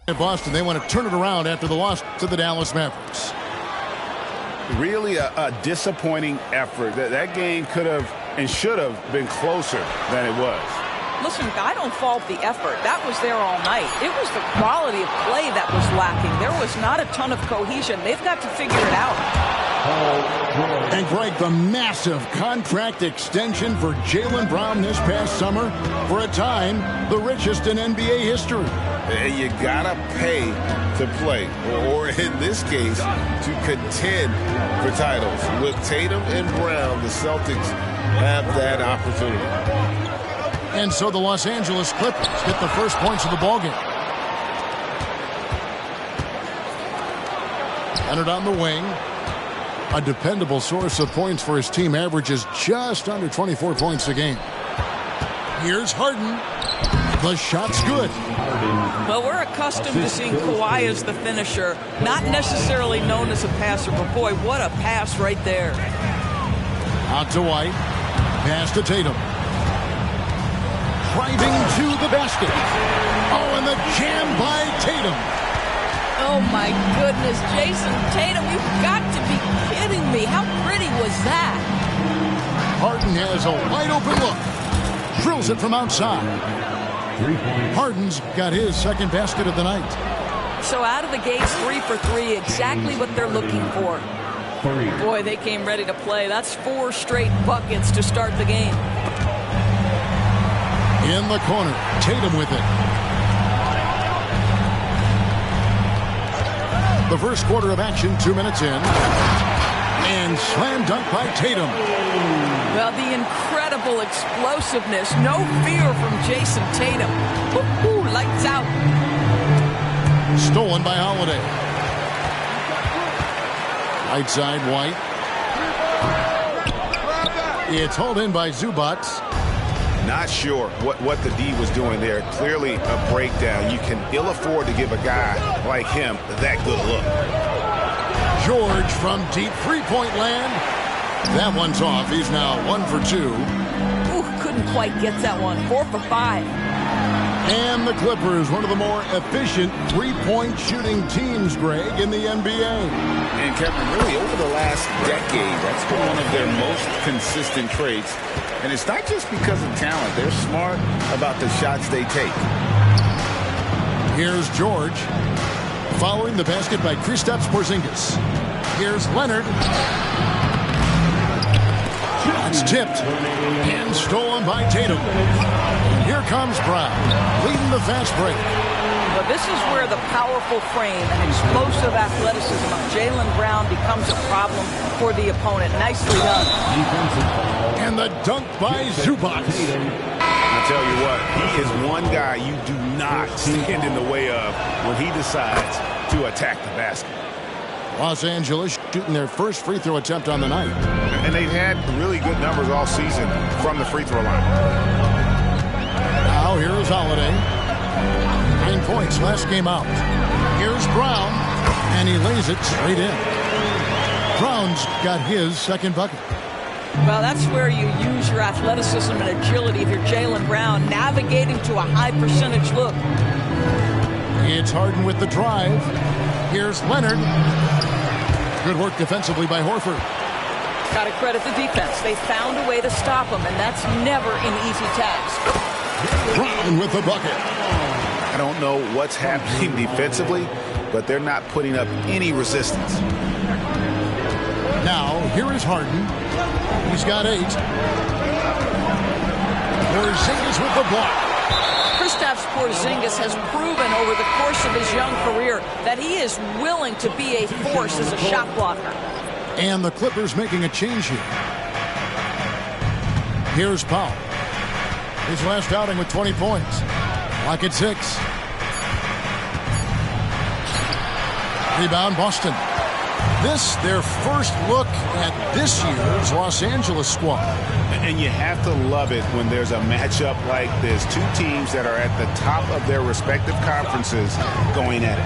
Boston, they want to turn it around after the loss to the Dallas Mavericks. Really a disappointing effort. That game could have and should have been closer than it was. Listen, I don't fault the effort. That was there all night. It was the quality of play that was lacking. There was not a ton of cohesion. They've got to figure it out. And Greg, the massive contract extension for Jaylen Brown this past summer, for a time, the richest in NBA history. You gotta pay to play, or in this case, to contend for titles. With Tatum and Brown, the Celtics have that opportunity. And so the Los Angeles Clippers get the first points of the ballgame. Leonard on the wing. A dependable source of points for his team, averages just under 24 points a game. Here's Harden. The shot's good. Well, we're accustomed to seeing Kawhi as the finisher, not necessarily known as a passer, but boy, what a pass right there. Out to White. Pass to Tatum. Driving to the basket. Oh, and the jam by Tatum. Oh, my goodness. Jason Tatum, you've got to be kidding me. How pretty was that? Harden has a wide-open look. Drills it from outside. Harden's got his second basket of the night. So out of the gates, 3 for 3, exactly what they're looking for. Boy, they came ready to play. That's 4 straight buckets to start the game. In the corner, Tatum with it. The first quarter of action, 2 minutes in. And slam dunk by Tatum. Well, the incredible explosiveness. No fear from Jason Tatum. Woo-hoo, lights out. Stolen by Holiday. Right side, White. It's hauled in by Zubac. Not sure what the D was doing there. Clearly a breakdown. You can ill afford to give a guy like him that good look. George from deep three-point land. That one's off. He's now 1 for 2. Ooh, couldn't quite get that one. 4 for 5. And the Clippers, one of the more efficient three-point shooting teams, Greg, in the NBA. And Kevin, really over the last decade, that's been one of their most consistent traits. And it's not just because of talent. They're smart about the shots they take. Here's George. Following the basket by Kristaps Porzingis. Here's Leonard. It's tipped and stolen by Tatum. And here comes Brown, leading the fast break. But this is where the powerful frame and explosive athleticism of Jaylen Brown becomes a problem for the opponent. Nicely done. And the dunk by Zubac. I tell you what, he is one guy you do not stand in the way of when he decides to attack the basket. Los Angeles shooting their first free throw attempt on the night. And they've had really good numbers all season from the free throw line. Now here's Holiday. 9 points last game out. Here's Brown, and he lays it straight in. Brown's got his second bucket. Well, that's where you use your athleticism and agility if you're Jaylen Brown, navigating to a high percentage look. It's Harden with the drive. Here's Leonard. Good work defensively by Horford. Got to credit the defense. They found a way to stop him, and that's never an easy task. Brown with the bucket. I don't know what's happening defensively, but they're not putting up any resistance. Now, here is Harden. He's got 8. Porzingis with the block. Kristaps Porzingis has proven over the course of his young career that he is willing to be a force as a shot blocker. And the Clippers making a change here. Here's Powell. His last outing with 20 points. Lock at 6. Rebound Boston. This their first look at this year's Los Angeles squad. And you have to love it when there's a matchup like this. Two teams that are at the top of their respective conferences going at it.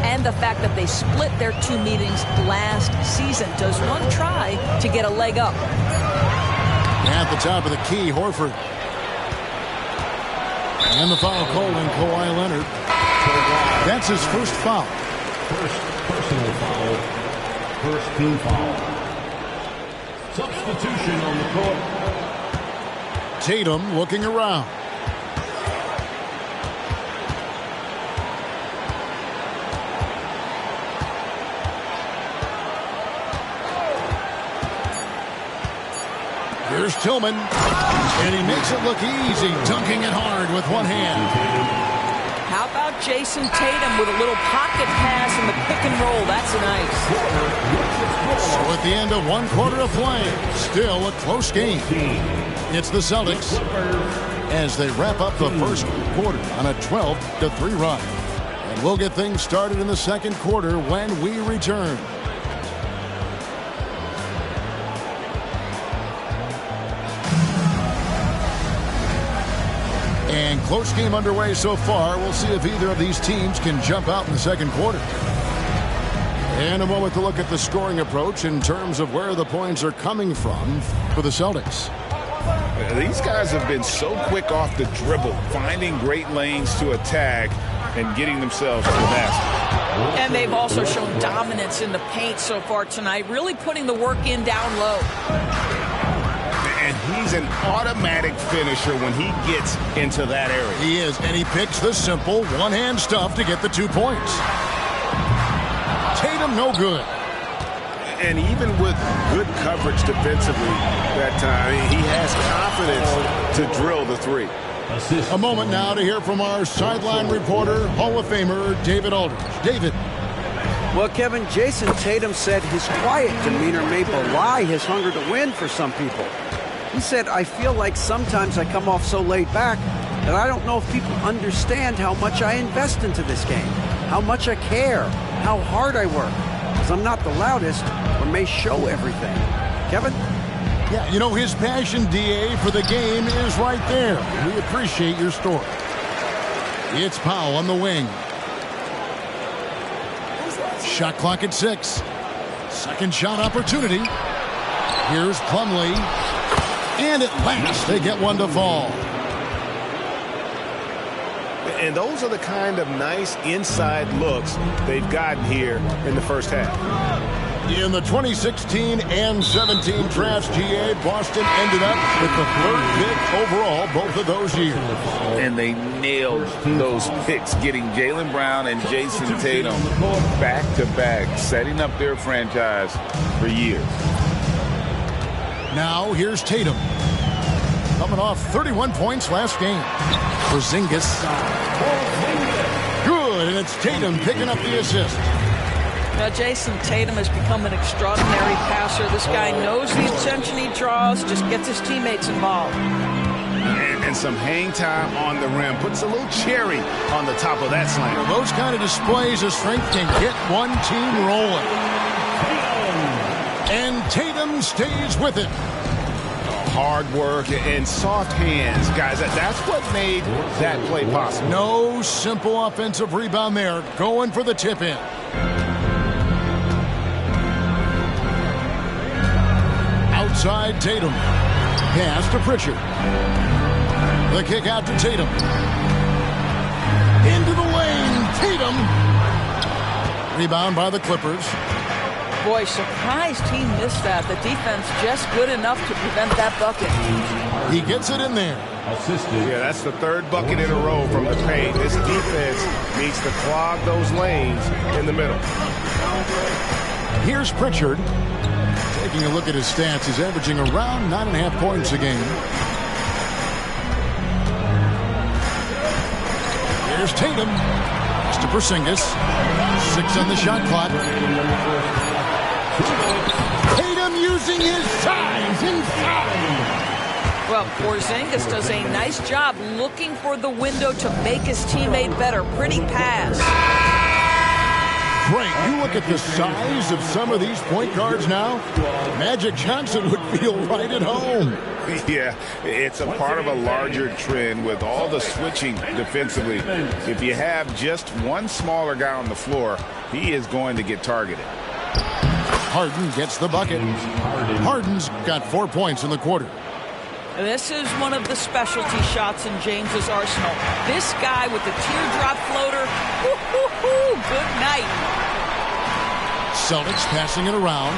And the fact that they split their 2 meetings last season. Does one try to get a leg up? At the top of the key, Horford. And the foul called on Kawhi Leonard. That's his first foul. First personal foul. First team foul. Substitution on the court. Tatum looking around. Here's Tillman, and he makes it look easy, dunking it hard with one hand. How about Jason Tatum with a little pocket pass in the pick and roll? That's nice. So at the end of one quarter of play, still a close game. It's the Celtics as they wrap up the first quarter on a 12-3 run. And we'll get things started in the second quarter when we return. And close game underway so far. We'll see if either of these teams can jump out in the second quarter. And a moment to look at the scoring approach in terms of where the points are coming from for the Celtics. These guys have been so quick off the dribble, finding great lanes to attack and getting themselves to the basket. And they've also shown dominance in the paint so far tonight, really putting the work in down low. And he's an automatic finisher when he gets into that area. He is, and he picks the simple one-hand stuff to get the 2 points. Tatum no good. And even with good coverage defensively that time, he has confidence to drill the three. A moment now to hear from our sideline reporter, Hall of Famer David Aldridge. David. Well, Kevin, Jason Tatum said his quiet demeanor may belie his hunger to win for some people. He said, I feel like sometimes I come off so laid back that I don't know if people understand how much I invest into this game, how much I care, how hard I work, because I'm not the loudest or may show everything. Kevin? Yeah, you know, his passion, D.A., for the game is right there. We appreciate your story. It's Powell on the wing. Shot clock at 6. Second shot opportunity. Here's Plumlee. And at last, they get one to fall. And those are the kind of nice inside looks they've gotten here in the first half. In the 2016 and 17 drafts, GA, Boston ended up with the 3rd pick overall both of those years. And they nailed those picks, getting Jaylen Brown and Jason Tatum back-to-back, setting up their franchise for years. Now here's Tatum, coming off 31 points last game. Porzingis. Good, and it's Tatum picking up the assist. Now, Jason Tatum has become an extraordinary passer. This guy knows the attention he draws, just gets his teammates involved. And some hang time on the rim. Puts a little cherry on the top of that slam. Those kind of displays of strength can get one team rolling. And Tatum stays with it. Hard work and soft hands, guys. That's what made that play possible. No simple offensive rebound there. Going for the tip-in. Outside Tatum. Pass to Pritchard. The kick out to Tatum. Into the lane. Tatum. Rebound by the Clippers. Boy, surprised he missed that. The defense just good enough to prevent that bucket. He gets it in there. Assisted. Yeah, that's the 3rd bucket in a row from the paint. This defense needs to clog those lanes in the middle. Here's Pritchard. Taking a look at his stats, he's averaging around 9.5 points a game. Here's Tatum. Pass to Porzingis. 6 on the shot clock. Tatum using his size inside. Well, Porzingis does a nice job looking for the window to make his teammate better. Pretty pass. Great. You look at the size of some of these point guards now. Magic Johnson would feel right at home. Yeah, it's a part of a larger trend with all the switching defensively. If you have just one smaller guy on the floor, he is going to get targeted. Harden gets the bucket. Harden's got 4 points in the quarter. This is one of the specialty shots in James's arsenal. This guy with the teardrop floater. Good night. Celtics passing it around.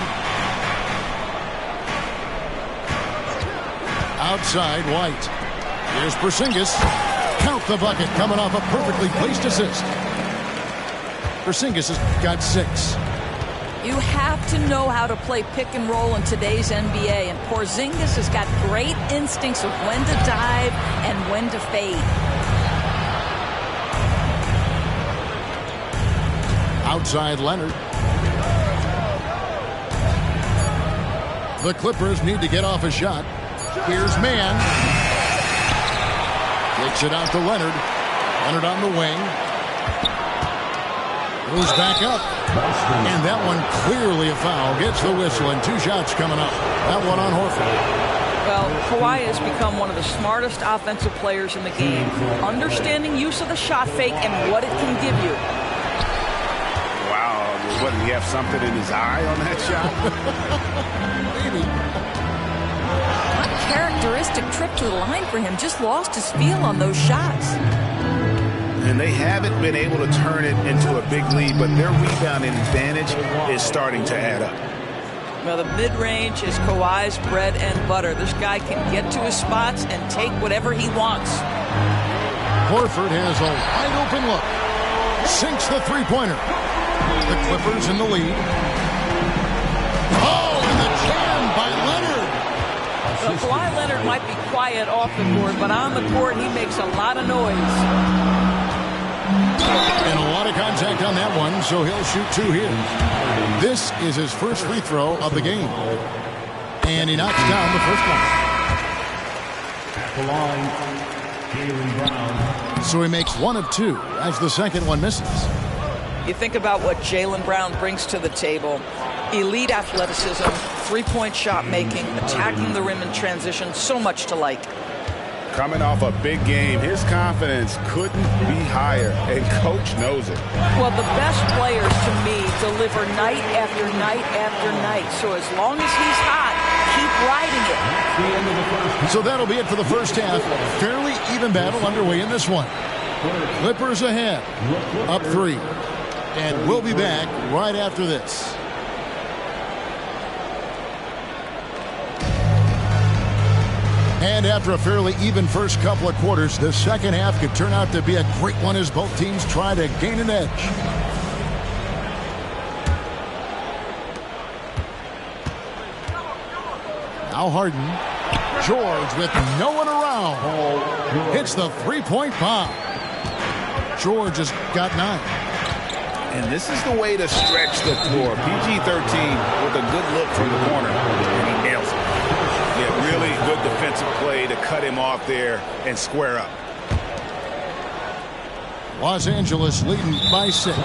Outside, White. Here's Porzingis. Count the bucket, coming off a perfectly placed assist. Porzingis has got 6. You have to know how to play pick and roll in today's NBA, and Porzingis has got great instincts of when to dive and when to fade. Outside, Leonard. The Clippers need to get off a shot. Here's Mann. Kicks it out to Leonard. Leonard on the wing. Goes back up. And that one clearly a foul. Gets the whistle, and 2 shots coming up. That one on Horford. Well, Kawhi has become one of the smartest offensive players in the game. Understanding use of the shot fake and what it can give you. Wow. What, did he have something in his eye on that shot? Maybe. Uncharacteristic trip to the line for him. Just lost his feel on those shots. And they haven't been able to turn it into a big lead, but their rebounding advantage is starting to add up. Well, the mid-range is Kawhi's bread and butter. This guy can get to his spots and take whatever he wants. Horford has a wide-open look. Sinks the three-pointer. The Clippers in the lead. Oh, and the jam by Leonard. Well, Kawhi Leonard might be quiet off the court, but on the court, he makes a lot of noise. And a lot of contact on that one, so he'll shoot 2 here. This is his first free throw of the game. And he knocks down the first one. At the line, Jaylen Brown. So he makes 1 of 2 as the second one misses. You think about what Jaylen Brown brings to the table. Elite athleticism, three-point shot making, attacking the rim in transition, so much to like. Coming off a big game, his confidence couldn't be higher, and coach knows it. Well, the best players, to me, deliver night after night after night. So as long as he's hot, keep riding it. So that'll be it for the first half. Fairly even battle underway in this one. Clippers ahead, up 3. And we'll be back right after this. And after a fairly even first couple of quarters, the second half could turn out to be a great one as both teams try to gain an edge. Now Harden. George with no one around. Hits the three-point bomb. George has got 9. And this is the way to stretch the floor. PG-13 with a good look from the corner. And he nails it. Yeah, really good defensive play to cut him off there and square up. Los Angeles leading by 6.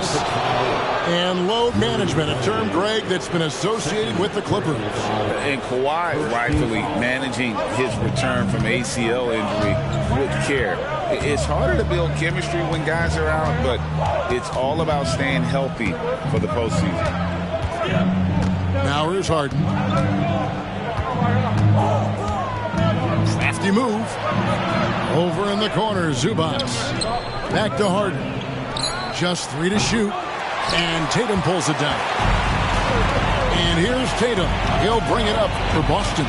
And load management, a term, Greg, that's been associated with the Clippers. And Kawhi rightfully managing his return from ACL injury with care. It's harder to build chemistry when guys are out, but it's all about staying healthy for the postseason. Now here's Harden. Crafty move. Over in the corner, Zubac. Back to Harden. Just 3 to shoot. And Tatum pulls it down. And here's Tatum. He'll bring it up for Boston.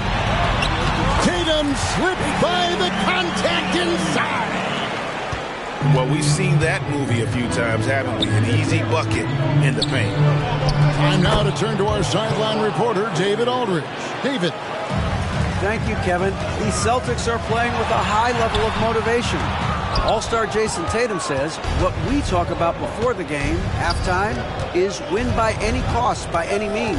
Tatum slipped by the contact inside. Well, we've seen that movie a few times, haven't we? An easy bucket in the paint. Time now to turn to our sideline reporter, David Aldridge. David. Thank you, Kevin. These Celtics are playing with a high level of motivation. All-star Jason Tatum says what we talk about before the game, halftime, is win by any cost, by any means.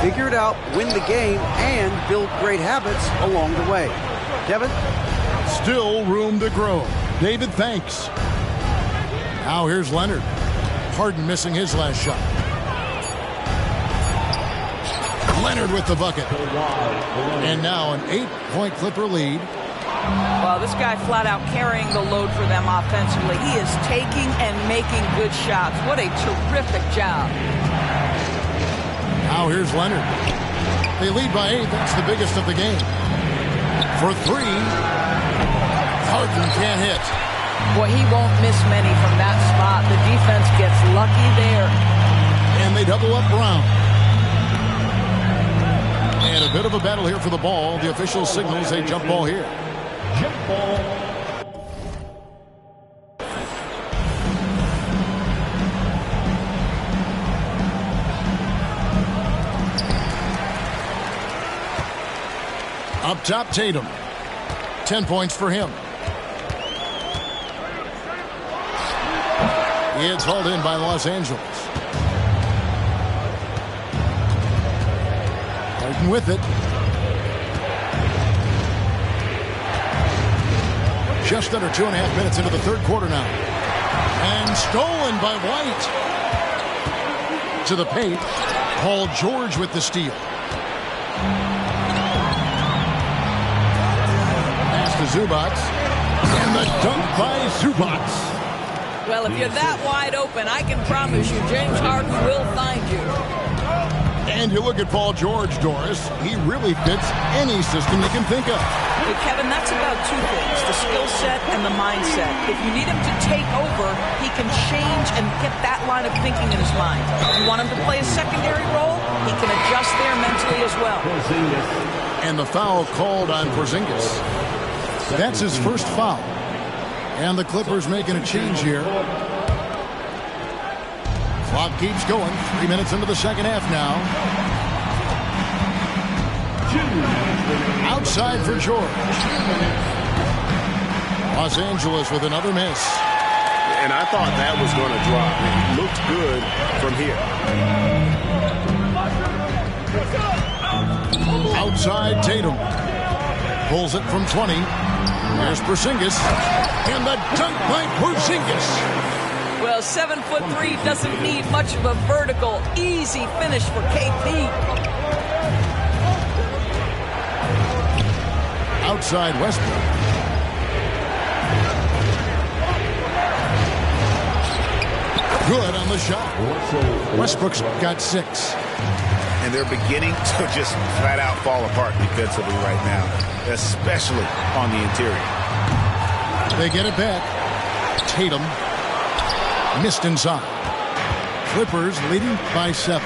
Figure it out, win the game, and build great habits along the way. Kevin? Still room to grow. David, thanks. Now here's Leonard. Harden missing his last shot. Leonard with the bucket. And now an 8-point Clipper lead. Well, this guy flat out carrying the load for them offensively. He is taking and making good shots. What a terrific job. Now here's Leonard. They lead by 8. That's the biggest of the game. for three. Harden can't hit. Boy, he won't miss many from that spot. The defense gets lucky there. And they double up Brown. And a bit of a battle here for the ball. The official signals a jump ball here. Jump ball. Up top, Tatum. 10 points for him. It's hauled in by Los Angeles. Harden with it. Just under 2.5 minutes into the third quarter now. And stolen by White. To the paint. Paul George with the steal. Pass to Zubac. And the dunk by Zubac. Well, if you're that wide open, I can promise you James Harden will find you. And you look at Paul George, Doris. He really fits any system you can think of. Hey, Kevin, that's about two things, the skill set and the mindset. If you need him to take over, he can change and get that line of thinking in his mind. You want him to play a secondary role, he can adjust there mentally as well. And the foul called on Porzingis. That's his first foul. And the Clippers making a change here. Clock keeps going. 3 minutes into the second half now. Outside for George. Los Angeles with another miss. And I thought that was going to drop. It looked good from here. Outside Tatum. Pulls it from 20. There's Porzingis. And the dunk by Porzingis. Well, 7'3" doesn't need much of a vertical, easy finish for KP. Outside Westbrook. Good on the shot. Westbrook's got 6. And they're beginning to just flat out fall apart defensively right now, especially on the interior. They get it back. Tatum missed inside. Clippers leading by 7.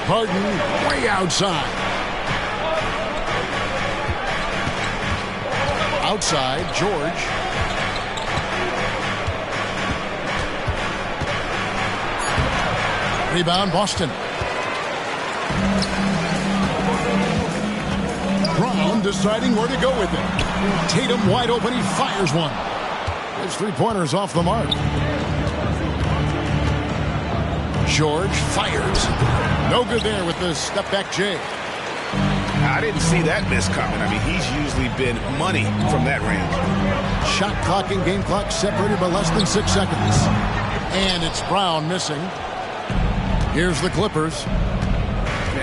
Harden way outside. Outside, George. Rebound, Boston. Brown deciding where to go with it. Tatum wide open. He fires one. His three-pointers off the mark. George fires. No good there with the step-back J. I didn't see that miss coming. I mean, he's usually been money from that range. Shot clock and game clock separated by less than 6 seconds. And it's Brown missing. Here's the Clippers.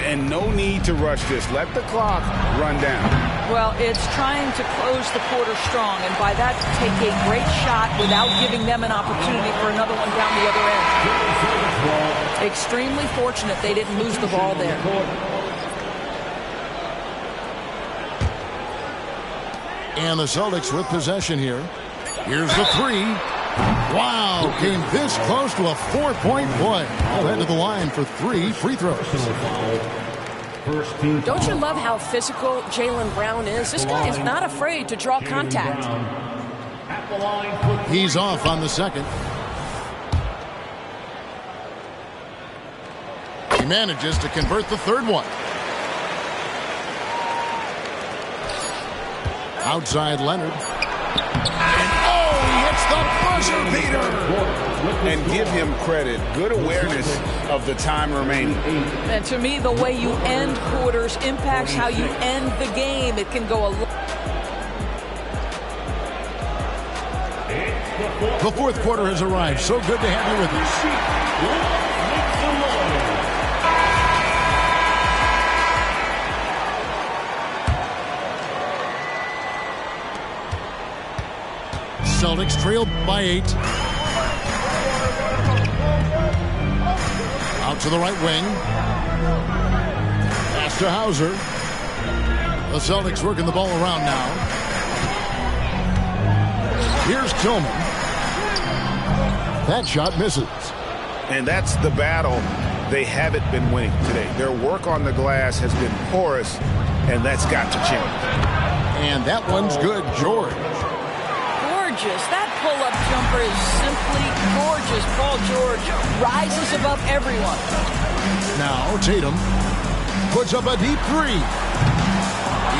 And no need to rush this. Let the clock run down. Well, it's trying to close the quarter strong, and by that, take a great shot without giving them an opportunity for another one down the other end. Extremely fortunate they didn't lose the ball there. And the Celtics with possession here. Here's the three. Wow, came this close to a 4-point play. All head to the line for 3 free throws. Don't you love how physical Jaylen Brown is? This guy is not afraid to draw contact. He's off on the second. He manages to convert the third one. Outside Leonard. The buzzer beater. And give him credit. Good awareness of the time remaining. And to me, the way you end quarters impacts how you end the game. It can go a lot. The fourth quarter has arrived. So good to have you with us. Celtics trailed by 8. Out to the right wing. Pass to Hauser. The Celtics working the ball around now. Here's Tillman. That shot misses. And that's the battle they haven't been winning today. Their work on the glass has been porous, and that's got to change. And that one's good, George. Gorgeous. That pull-up jumper is simply gorgeous. Paul George rises above everyone. Now Tatum puts up a deep three.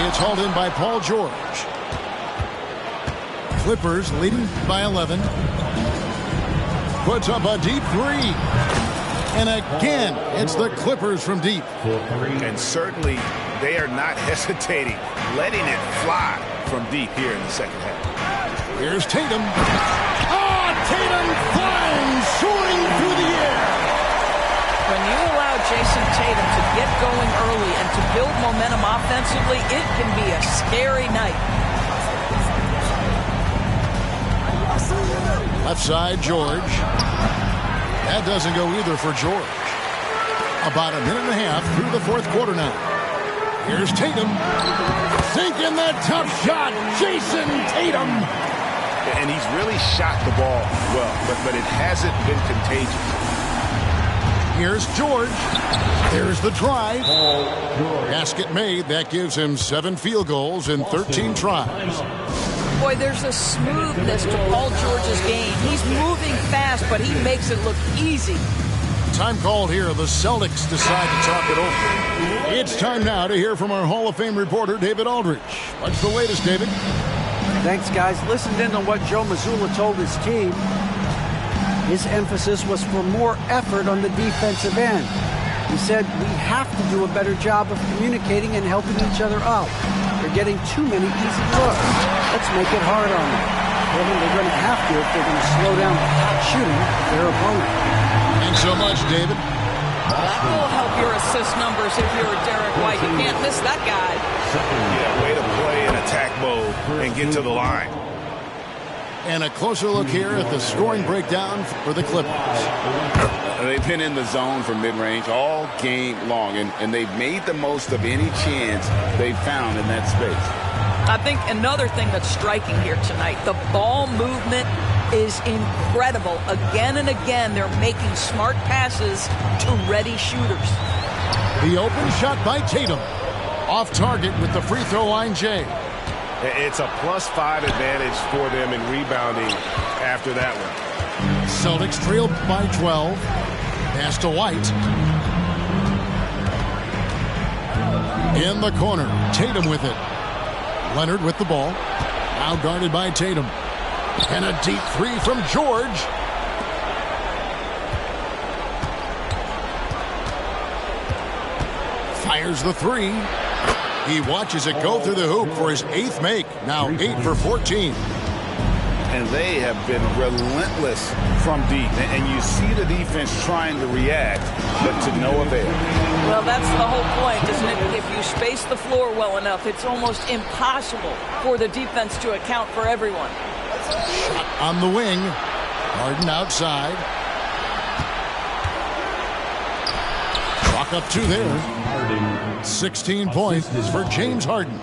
It's hauled in by Paul George. Clippers leading by 11. Puts up a deep three. And again, it's the Clippers from deep. And certainly they are not hesitating, letting it fly from deep here in the second half. Here's Tatum. Oh, Tatum flying, soaring through the air. When you allow Jason Tatum to get going early and to build momentum offensively, it can be a scary night. Left side, George. That doesn't go either for George. About a minute and a half through the fourth quarter now. Here's Tatum. Sinking that tough shot, Jason Tatum. And he's really shot the ball well, but it hasn't been contagious. Here's George. There's the drive. Basket made. That gives him 7 field goals in 13 tries. Boy, there's a smoothness to Paul George's game. He's moving fast, but he makes it look easy. Time called here. The Celtics decide to talk it over. It's time now to hear from our Hall of Fame reporter, David Aldrich. What's the latest, David? Thanks, guys. Listened in on what Joe Mazzulla told his team. His emphasis was for more effort on the defensive end. He said, we have to do a better job of communicating and helping each other out. They're getting too many easy looks. Let's make it hard on them. They're going to have to if they're going to slow down the hot shooting of their opponent. Thanks so much, David. That will help your assist numbers if you're Derek White. You can't miss that guy. Yeah, way to play in attack mode and get to the line. And a closer look here at the scoring breakdown for the Clippers. They've been in the zone for mid-range all game long, and they've made the most of any chance they've found in that space. I think another thing that's striking here tonight, the ball movement is incredible. Again and again, they're making smart passes to ready shooters. The open shot by Tatum. Off target with the free throw line, Jay. It's a +5 advantage for them in rebounding after that one. Celtics trail by 12. Pass to White. In the corner, Tatum with it. Leonard with the ball. Now guarded by Tatum. And a deep three from George. Fires the three. He watches it go through the hoop for his 8th make. Now 8 for 14. And they have been relentless from deep. And you see the defense trying to react, but to no avail. Well, that's the whole point, isn't it? If you space the floor well enough, it's almost impossible for the defense to account for everyone. Shot on the wing. Harden outside. Clock up 2 there. 16 points for James Harden.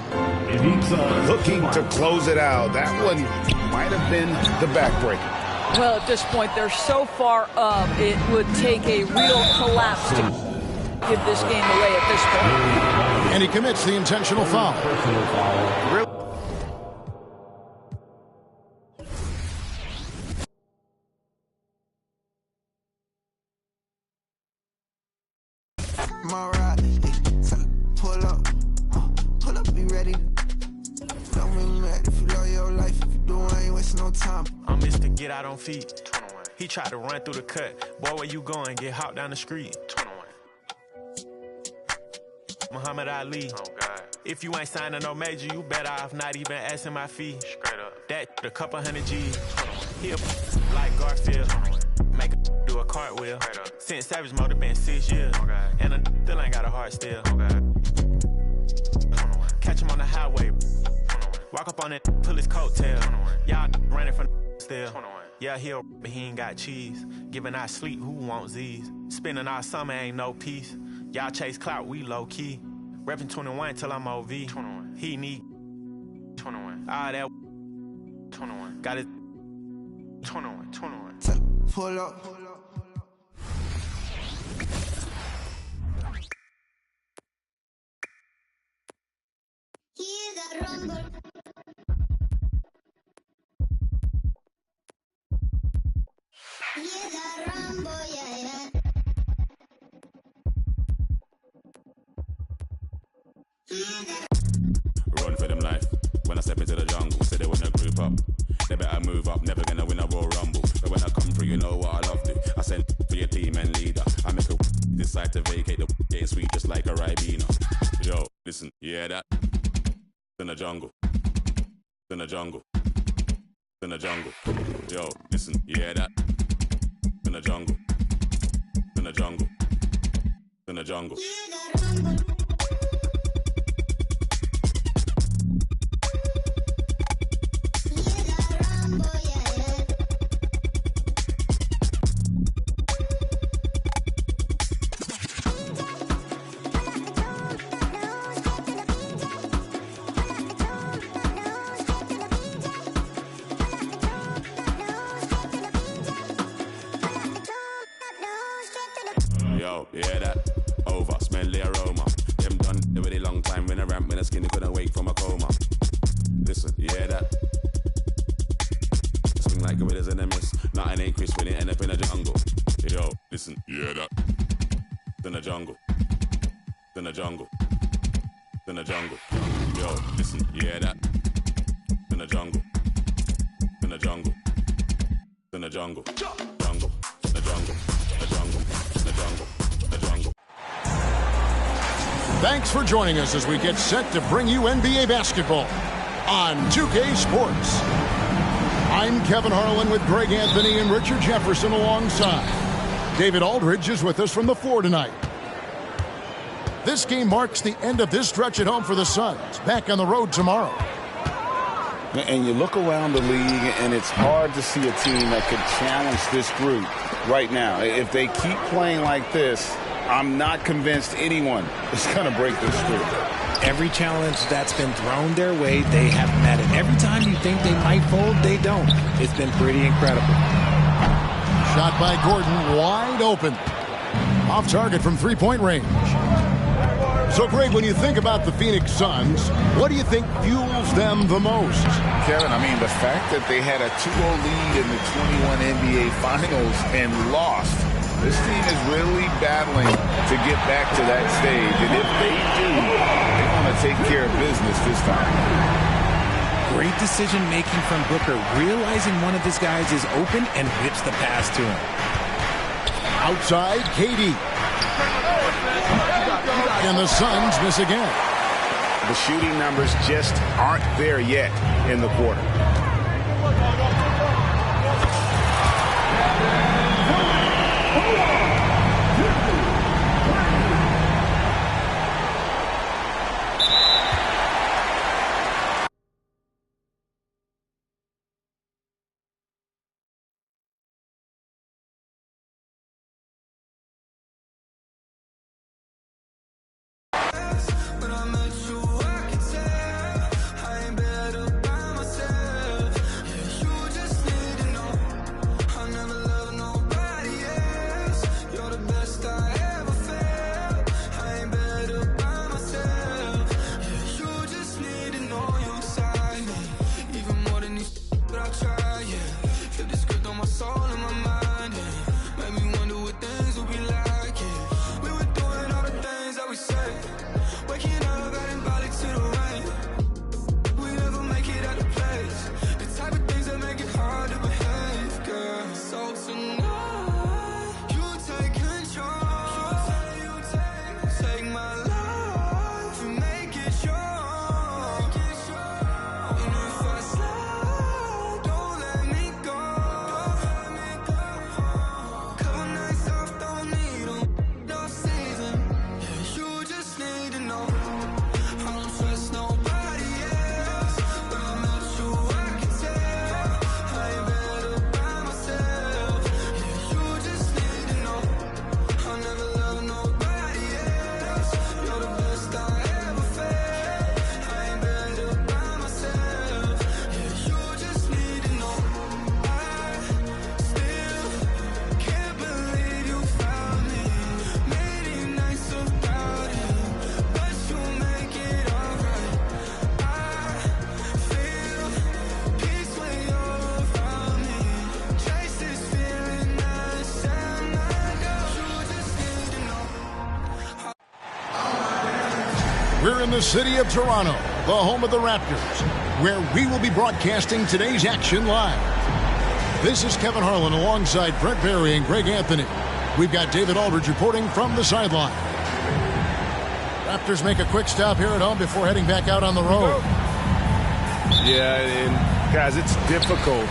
Looking to close it out. That one might have been the backbreaker. Well, at this point, they're so far up, it would take a real collapse to give this game away at this point. And he commits the intentional foul. Pull up, be ready. Don't be mad if you love your life. If you do, I ain't wasting no time. I'm Mr. Get Out on Feet. He tried to run through the cut. Boy, where you going? Get hopped down the street. 21. Muhammad Ali. Oh, God. If you ain't signing no major, you better off not even asking my fee. Straight up. That a couple hundred G's. He like Garfield. Make a do a cartwheel. Since Savage Mode been 6 years. Oh, and a still ain't got a heart still. Oh, catch him on the highway. Walk up on it, pull his coattail. Y'all running from still. Yeah, he'll, but he ain't got cheese. Giving our sleep, who wants these? Spending our summer, ain't no peace. Y'all chase clout, we low key. Reppin' 21 till I'm OV. He need 21. Ah, that 21. Got it. 21. Pull up. Hear the rumble. Hear the rumble, yeah. Run for them life. When I step into the jungle, say they wanna group up. They better move up, never gonna win a Royal Rumble. But when I come through, you know what I love to. I send for your team and leader. I make a decide to vacate the getting sweet just like a Ribena. Yo, listen, you hear that? In the jungle. In the jungle. In the jungle. Yo, listen, you hear that? In the jungle. In the jungle. In the jungle. Yo, you hear that? Over, smell the aroma. Them done a really long time when I ramp, when I skinny couldn't wake from a coma. Listen, you hear that? Swing like a winners in a miss. Nothing ain't crisp when it end up in a jungle. Yo, listen, you hear that? In the jungle. In the jungle. In the jungle. Yo, listen, you hear that? In the jungle. In the jungle. In the jungle. Jungle. The jungle. The jungle. The jungle. The jungle. Thanks for joining us as we get set to bring you NBA basketball on 2K Sports. I'm Kevin Harlan with Greg Anthony and Richard Jefferson alongside. David Aldridge is with us from the floor tonight. This game marks the end of this stretch at home for the Suns. Back on the road tomorrow. And you look around the league, and it's hard to see a team that could challenge this group right now. If they keep playing like this, I'm not convinced anyone is going to break this streak. Every challenge that's been thrown their way, they have met it. Every time you think they might fold, they don't. It's been pretty incredible. Shot by Gordon, wide open. Off target from three-point range. So, Greg, when you think about the Phoenix Suns, what do you think fuels them the most? Kevin, I mean, the fact that they had a 2-0 lead in the 21 NBA Finals and lost. This team is really battling to get back to that stage. And if they do, they want to take care of business this time. Great decision-making from Booker, realizing one of his guys is open and whips the pass to him. Outside, KD. And the Suns miss again. The shooting numbers just aren't there yet in the quarter. We're in the city of Toronto, the home of the Raptors, where we will be broadcasting today's action live. This is Kevin Harlan alongside Brent Barry and Greg Anthony. We've got David Aldridge reporting from the sideline. Raptors make a quick stop here at home before heading back out on the road. Yeah, and guys, it's difficult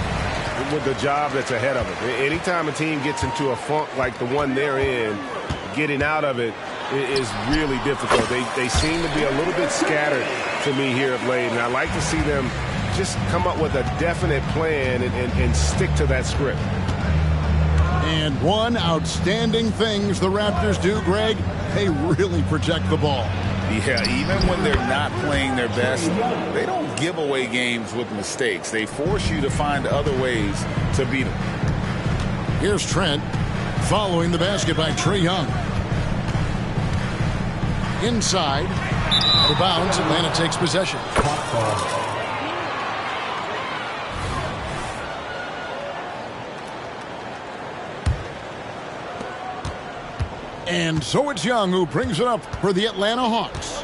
with the job that's ahead of them. Anytime a team gets into a funk like the one they're in, getting out of it is really difficult. They seem to be a little bit scattered to me here of late, and I like to see them just come up with a definite plan and stick to that script. And one outstanding things the Raptors do, Greg, they really protect the ball. Yeah, even when they're not playing their best, they don't give away games with mistakes. They force you to find other ways to beat them. Here's Trent following the basket by Trae Young. Inside, out of bounds, Atlanta takes possession. And so it's Young who brings it up for the Atlanta Hawks.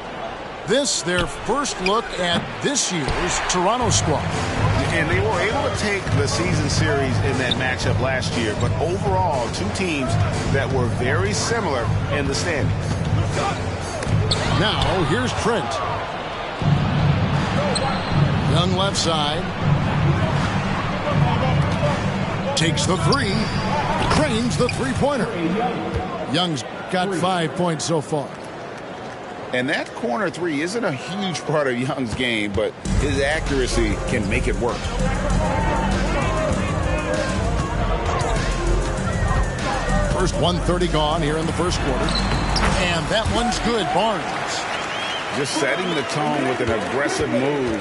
This, their first look at this year's Toronto squad. And they were able to take the season series in that matchup last year, but overall, two teams that were very similar in the standings. Now, here's Trent. Young left side. Takes the three. Drains the three-pointer. Young's got 5 points so far. And that corner three isn't a huge part of Young's game, but his accuracy can make it work. First 1:30 gone here in the first quarter. And that one's good, Barnes. Just setting the tone with an aggressive move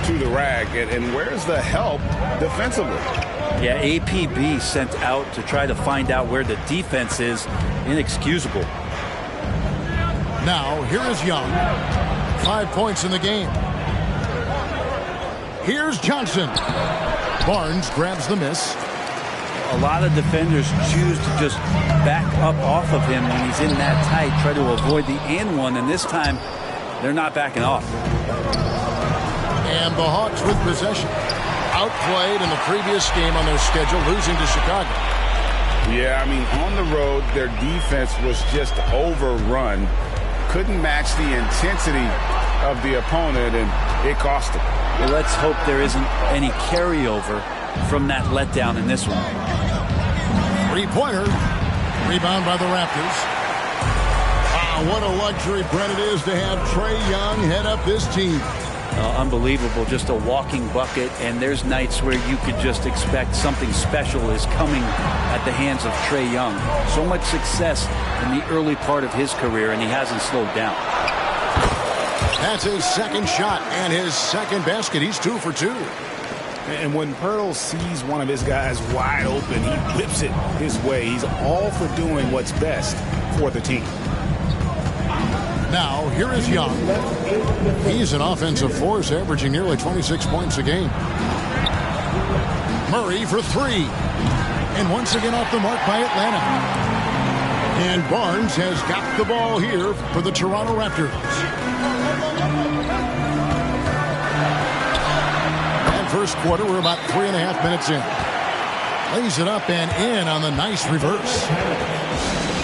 to the rack. And where's the help defensively? Yeah, APB sent out to try to find out where the defense is. Inexcusable. Now, here is Young. 5 points in the game. Here's Johnson. Barnes grabs the miss. A lot of defenders choose to just back up off of him when he's in that tight, try to avoid the and one, and this time they're not backing off. And the Hawks with possession. Outplayed in the previous game on their schedule, losing to Chicago. Yeah, I mean, on the road, their defense was just overrun. Couldn't match the intensity of the opponent, and it cost them. Well, let's hope there isn't any carryover from that letdown in this one. Three-pointer. Rebound by the Raptors. Wow, what a luxury, Brent, it is to have Trae Young head up this team. Unbelievable, just a walking bucket, and there's nights where you could just expect something special is coming at the hands of Trae Young. So much success in the early part of his career, and he hasn't slowed down. That's his second shot and his second basket. He's 2 for 2. And when Pirtle sees one of his guys wide open, he whips it his way. He's all for doing what's best for the team. Now, here is Young. He's an offensive force, averaging nearly 26 points a game. Murray for three. And once again off the mark by Atlanta. And Barnes has got the ball here for the Toronto Raptors. And first quarter, we're about 3.5 minutes in. Lays it up and in on the nice reverse.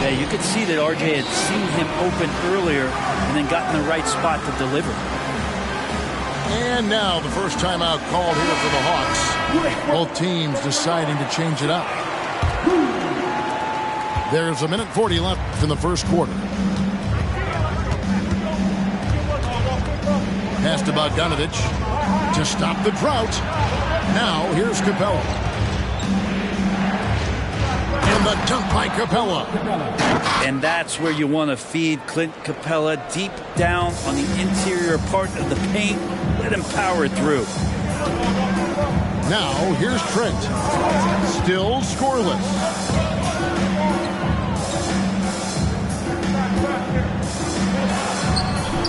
Yeah, you could see that RJ had seen him open earlier and then got in the right spot to deliver. And now the first timeout called here for the Hawks. Both teams deciding to change it up. There's 1:40 left in the first quarter. Pass to Bogdanovich to stop the drought. Now here's Capella. And the dunk by Capella. And that's where you want to feed Clint Capella, deep down on the interior part of the paint. Let him power through. Now here's Trent. Still scoreless.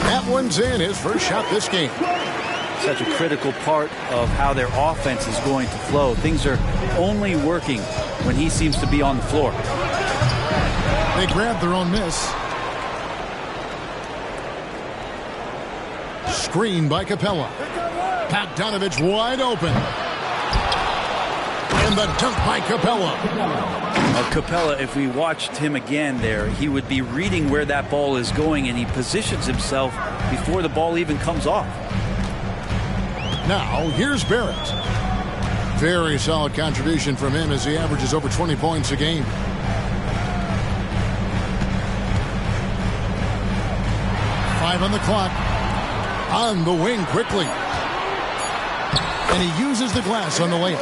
That one's in, his first shot this game. Such a critical part of how their offense is going to flow. Things are only working when he seems to be on the floor. They grabbed their own miss. Screen by Capella. Bogdanovich wide open. And the dunk by Capella. Capella, if we watched him again there, he would be reading where that ball is going, and he positions himself before the ball even comes off. Now, here's Barrett. Very solid contribution from him as he averages over 20 points a game. Five on the clock. On the wing quickly. And he uses the glass on the layup.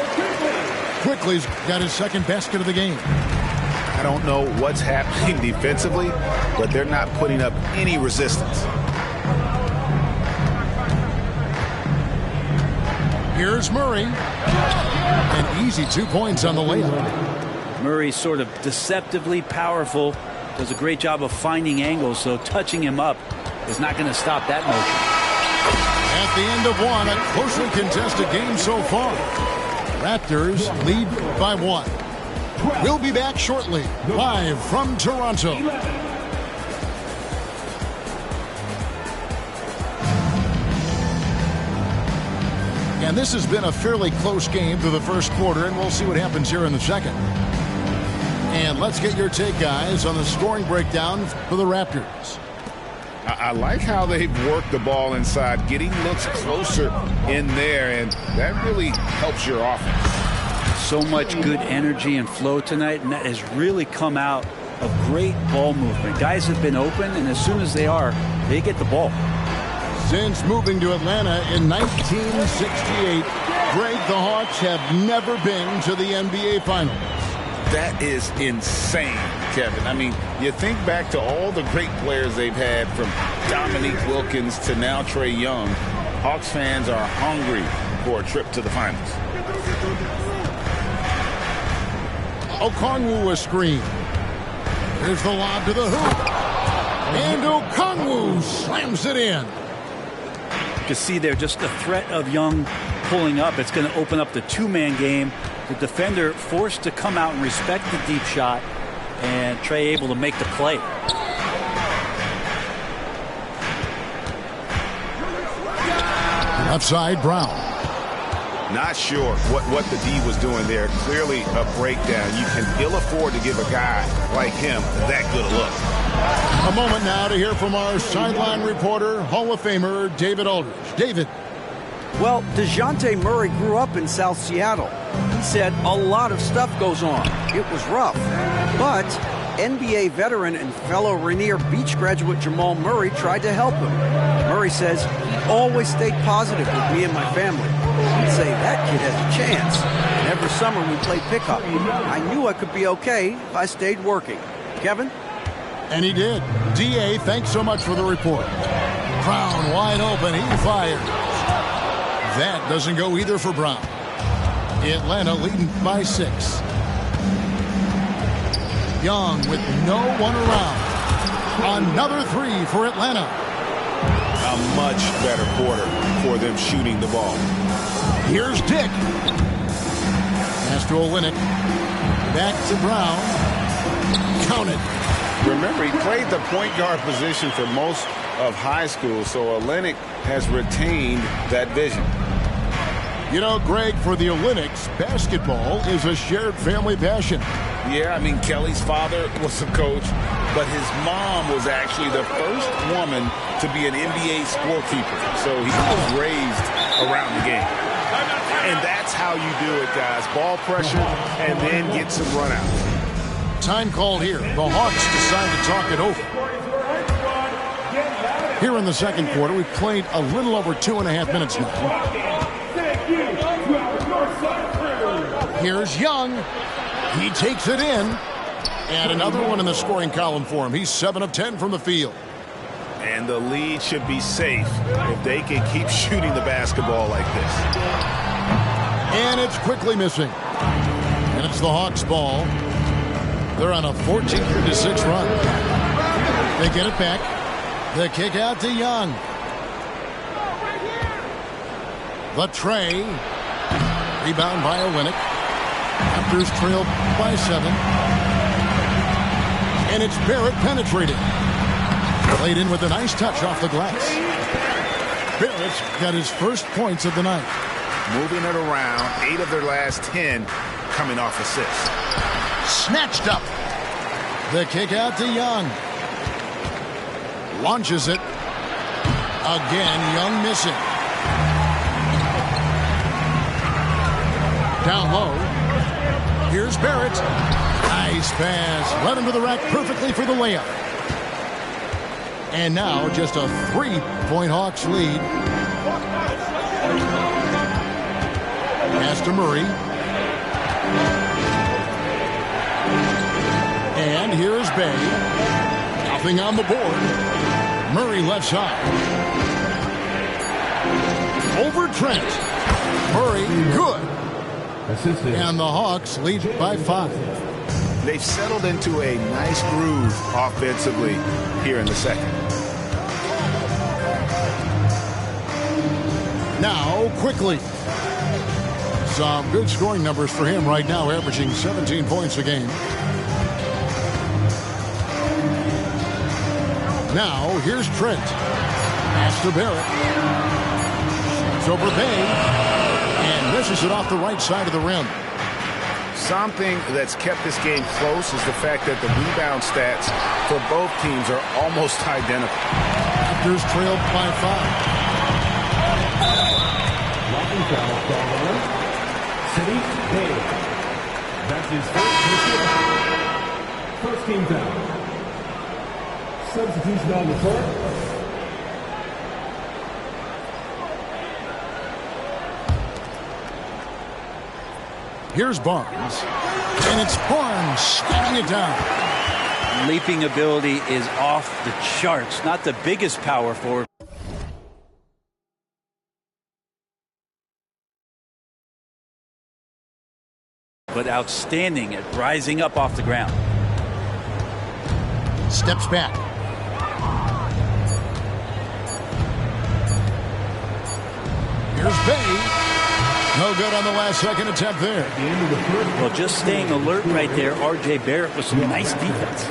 Quickly's got his second basket of the game. I don't know what's happening defensively, but they're not putting up any resistance. Here's Murray. An easy 2 points on the layup. Murray's sort of deceptively powerful. Does a great job of finding angles, so touching him up is not going to stop that motion. At the end of one, a closely contested game so far. Raptors lead by 1. We'll be back shortly, live from Toronto. And this has been a fairly close game through the first quarter, and we'll see what happens here in the second. And let's get your take, guys, on the scoring breakdown for the Raptors. I like how they've worked the ball inside, getting looks closer in there, and that really helps your offense. So much good energy and flow tonight, and that has really come out of great ball movement. Guys have been open, and as soon as they are, they get the ball. Since moving to Atlanta in 1968, Greg, the Hawks have never been to the NBA Finals. That is insane, Kevin. I mean, you think back to all the great players they've had, from Dominique Wilkins to now Trae Young. Hawks fans are hungry for a trip to the finals. Okongwu a screen. Here's the lob to the hoop. And Okongwu slams it in. You see there just the threat of Young pulling up. It's going to open up the two-man game. The defender forced to come out and respect the deep shot, and Trae able to make the play. Left side, Brown. Not sure what the D was doing there. Clearly a breakdown. You can ill afford to give a guy like him that good a look. A moment now to hear from our sideline reporter, Hall of Famer David Aldridge. David. Well, DeJounte Murray grew up in South Seattle. He said a lot of stuff goes on. It was rough. But NBA veteran and fellow Rainier Beach graduate Jamal Murray tried to help him. Murray says he always stayed positive with me and my family. He'd say, that kid has a chance. And every summer we played pickup. I knew I could be okay if I stayed working. Kevin? And he did. D.A., thanks so much for the report. Brown wide open. He fires. That doesn't go either for Brown. Atlanta leading by 6. Young with no one around. Another three for Atlanta. A much better quarter for them shooting the ball. Here's Dick. Pass to Olynyk. Back to Brown. Counted. Remember, he played the point guard position for most of high school, so Olynyk has retained that vision. You know, Greg, for the Olynyks, basketball is a shared family passion. Yeah, I mean, Kelly's father was a coach, but his mom was actually the first woman to be an NBA scorekeeper. So he was raised around the game. And that's how you do it, guys. Ball pressure and then get some runouts. Time called here. The Hawks decide to talk it over. Here in the second quarter, we've played a little over 2.5 minutes now. Here's Young. He takes it in. And another one in the scoring column for him. He's 7 of 10 from the field. And the lead should be safe if they can keep shooting the basketball like this. And it's quickly missing. And it's the Hawks' ball. They're on a 14-6 run. They get it back. The kick out to Young. The Trae. Rebound by Olynyk. Raptors trail by 7. And it's Barrett penetrating. Played in with a nice touch off the glass. Barrett's got his first points of the night. Moving it around, 8 of their last 10 coming off assists. Snatched up. The kick out to Young. Launches it. Again, Young missing. Down low. Here's Barrett. Nice pass. Led him to the rack perfectly for the layup. And now just a 3-point Hawks lead. Pass to Murray. And here's Bay. Nothing on the board. Murray left side. Over Trent. Murray, good. And the Hawks lead by 5. They've settled into a nice groove offensively here in the second. Now, quickly. Some good scoring numbers for him right now, averaging 17 points a game. Now, here's Trent. Pass to Barrett. It's over Bay. And misses it off the right side of the rim. Something that's kept this game close is the fact that the rebound stats for both teams are almost identical. Raptors trailed by 5. Blocking foul called on City Bay. That's his first team foul. Substitution on the court. Here's Barnes. And it's Barnes stacking it down. Leaping ability is off the charts. Not the biggest power forward, but outstanding at rising up off the ground. Steps back. Here's Bay. No good on the last second attempt there. Well, just staying alert right there. R.J. Barrett with some nice defense.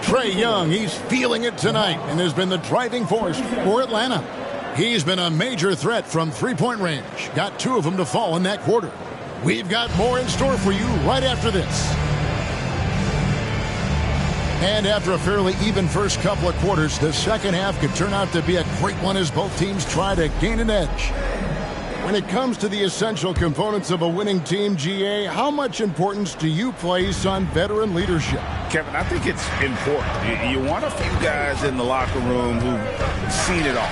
Trae Young, he's feeling it tonight and has been the driving force for Atlanta. He's been a major threat from three-point range. Got 2 of them to fall in that quarter. We've got more in store for you right after this. And after a fairly even first couple of quarters, the second half could turn out to be a great one as both teams try to gain an edge. When it comes to the essential components of a winning team, GA, how much importance do you place on veteran leadership? Kevin, I think it's important. You want a few guys in the locker room who've seen it all.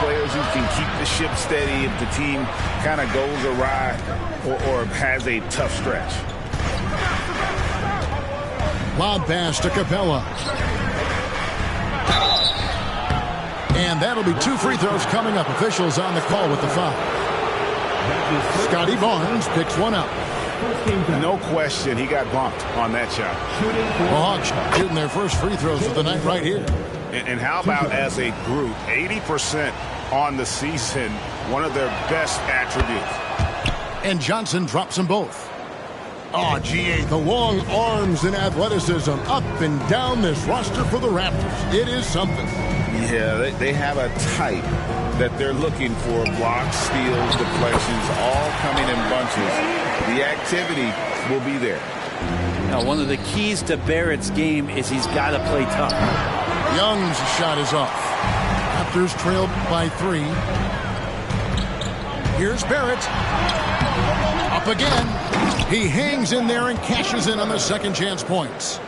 Players who can keep the ship steady if the team kind of goes awry or has a tough stretch. Lob pass to Capella. And that'll be 2 free throws coming up. Officials on the call with the foul. Scotty Barnes picks one up. No question, he got bumped on that shot. The Hawks shooting their first free throws of the night right here. And how about as a group, 80% on the season, one of their best attributes. And Johnson drops them both. Oh, GA, the long arms and athleticism up and down this roster for the Raptors. It is something. Yeah, they have a type that they're looking for. Blocks, steals, deflections, all coming in bunches. The activity will be there. Now, one of the keys to Barrett's game is he's got to play tough. Young's shot is off. Raptors trailed by 3. Here's Barrett. Up again. He hangs in there and cashes in on the second chance points.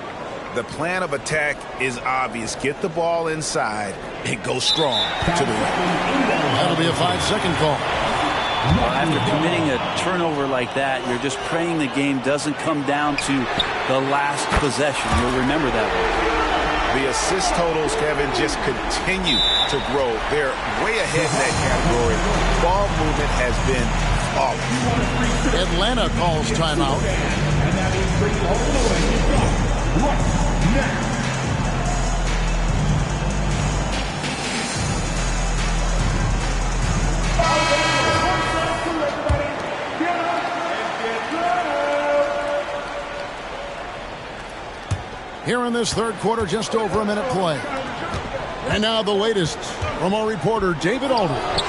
The plan of attack is obvious. Get the ball inside and go strong to the right. That'll be a 5-second call. Well, after committing a turnover like that, you're just praying the game doesn't come down to the last possession. You'll remember that one. The assist totals, Kevin, just continue to grow. They're way ahead in that category. Ball movement has been off. Atlanta calls timeout. Here in this third quarter, just over a minute play. And now the latest from our reporter David Aldridge.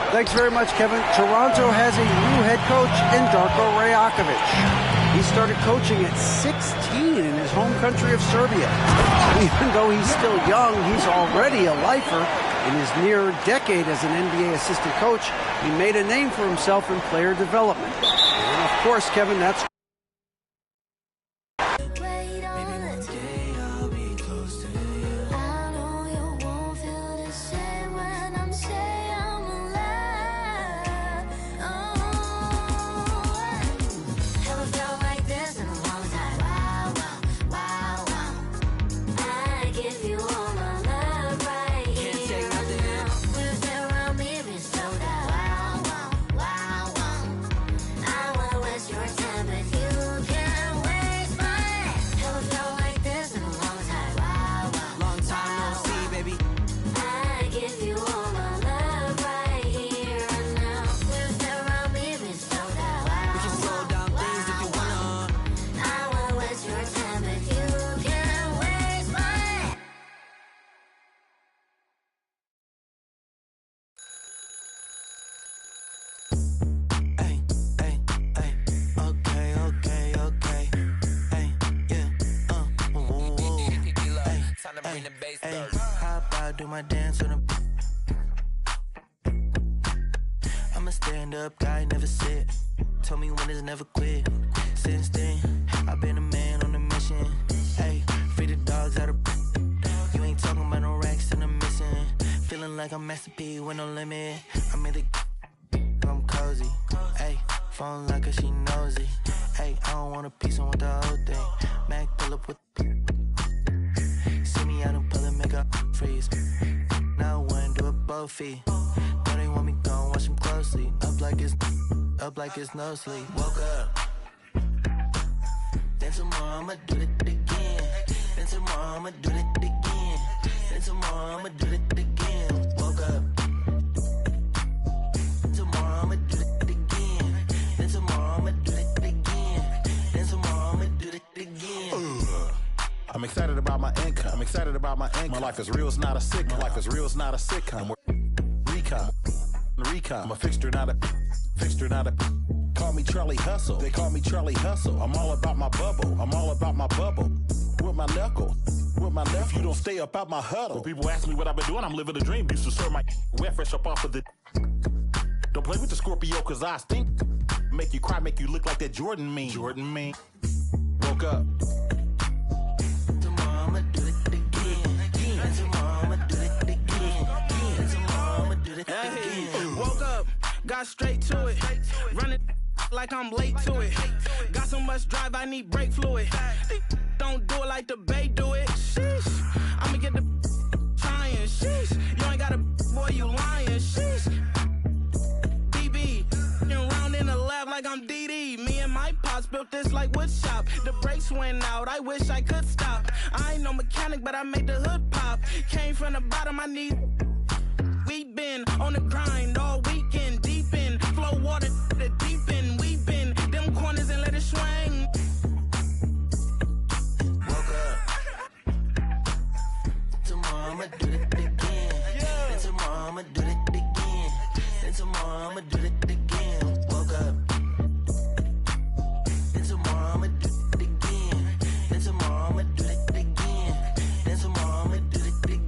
Thanks very much, Kevin. Toronto has a new head coach in Darko Rajakovic. He started coaching at 16 in his home country of Serbia. Even though he's still young, he's already a lifer. In his near decade as an NBA assistant coach, he made a name for himself in player development. And of course, Kevin, that's how about do my dance on the I'm a stand-up guy, never sit. Told me when it's never quit. Since then, I've been a man on a mission. Hey, free the dogs out of you ain't talking about no racks and I'm missing. Feeling like I'm Master P with no limit. I'm in the I'm cozy. Hey, phone like her, she nosy. Hey, I don't want a piece, I want the whole thing. Mac pull up with see me out in public, make up freeze. Now I wanna do it both feet. Know they want me gone, watch them closely. Up like it's no sleep. Woke up. Then tomorrow I'ma do it again. Then tomorrow I'ma do it again. Then tomorrow I'ma do it again. Woke up. Tomorrow I'ma do it again. Then tomorrow I'ma do it again. Then tomorrow I'ma do it again. I'm excited about my income. I'm excited about my income. My life is real, it's not a sitcom. My life is real, it's not a sitcom. Recon. I'm a fixture, not a fixture, not a. Call me Charlie Hustle. They call me Charlie Hustle. I'm all about my bubble. I'm all about my bubble. With my knuckle. With my left. If you don't stay up out my huddle. When people ask me what I've been doing, I'm living a dream. Used to serve my wet fresh up off of the. Don't play with the Scorpio, cause I stink. Make you cry, make you look like that Jordan meme. Jordan meme. Woke up. Hey, woke up, got straight to it. Running like I'm late to it. Got so much drive, I need brake fluid. Don't do it like the Bay do it. Sheesh, I'ma get the trying. Sheesh, you ain't got a boy, you lying. Sheesh, BB, round in the lab like I'm DD. Me and my pops built this like wood shop. The brakes went out, I wish I could stop. I ain't no mechanic, but I made the hood pop. Came from the bottom, I need. We been on the grind all weekend, deep in flow water, the deep end. We been them corners and let it swing. Woke up. Tomorrow I'ma do it again. And tomorrow I'ma do it again. And tomorrow I'ma do it again. Woke up. And tomorrow I'ma do it again. And tomorrow I'ma do it again. And tomorrow I'ma do it again.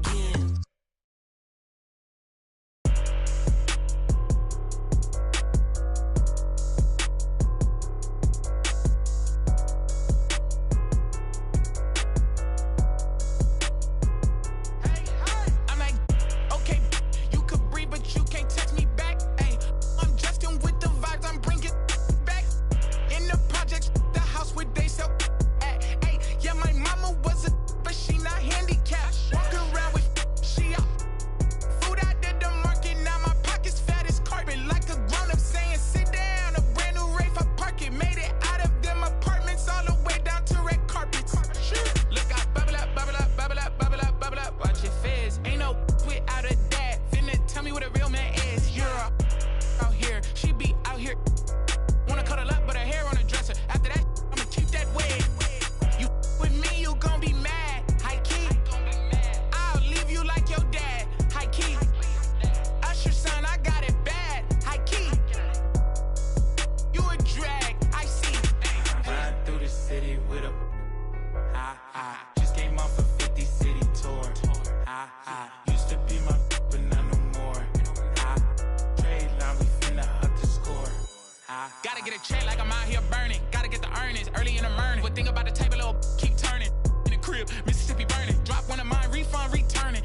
get a check like I'm out here burning. Gotta get the earnings early in the morning. But think about the table, little keep turning. In the crib, Mississippi burning. Drop one of mine, refund, returning.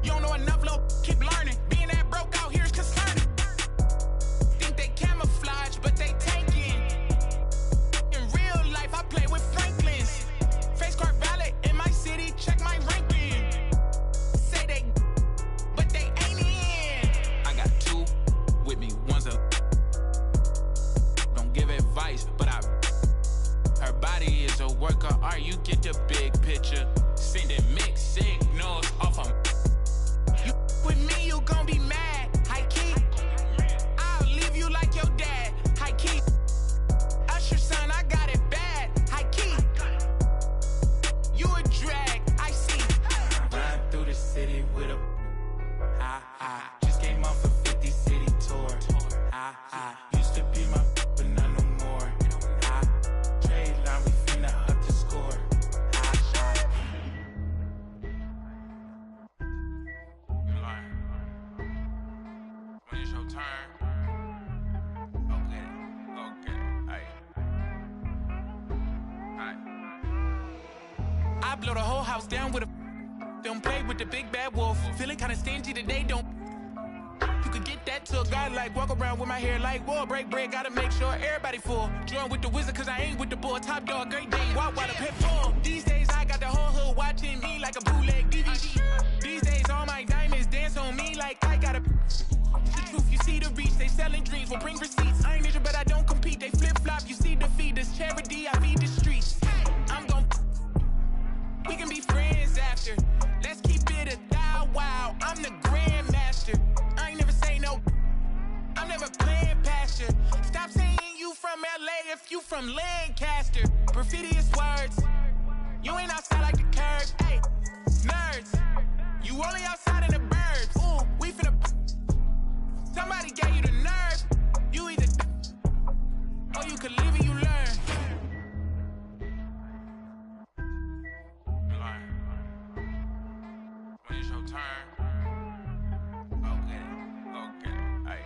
You don't know enough, little keep learning. Being that broke out here is concerning. Think they camouflage, but they tanking. In real life, I play with Franklins. Face card valid in my city, check my ranking. Say they, but they ain't in. I got two with me, one's a. Don't give advice, but her body is a work of art. You get the big picture. Sending mixed signals off of. You with me, you gon' be mad. High key. I'll leave you like your dad. High key. Usher son, I got it bad. High key. You a drag, I see. Ride through the city with a just came off a 50 city tour. Used to be my but not no more. Trade line, we finna up the score. When it's your turn. Okay, I blow the whole house down with a. Don't play with the big bad wolf. Feeling kinda stingy today, don't. You could get that to a guy like walk around with my hair like whoa, break bread, gotta make sure everybody full. Join with the wizard cause I ain't with the bull. Top dog, great day, walk while the pit full. These days I got the whole hood watching me like a bootleg DVD. These days all my diamonds dance on me like I got a. The truth, you see the reach, they selling dreams, will bring receipts. I ain't ninja but I don't compete, they flip flop, you see defeat. This charity, I feed the streets. I'm gon' we can be friends after. Let's keep it a thou wow. I'm the grandmaster. I ain't never say no. I'm never playing past you. Stop saying you from LA if you from Lancaster. Perfidious words. You ain't outside like the curb. Hey, nerds. You only outside in the burbs. Ooh, we finna. Somebody gave you the nerve. You either or you could live and you learn. When it's your turn. Okay, aye.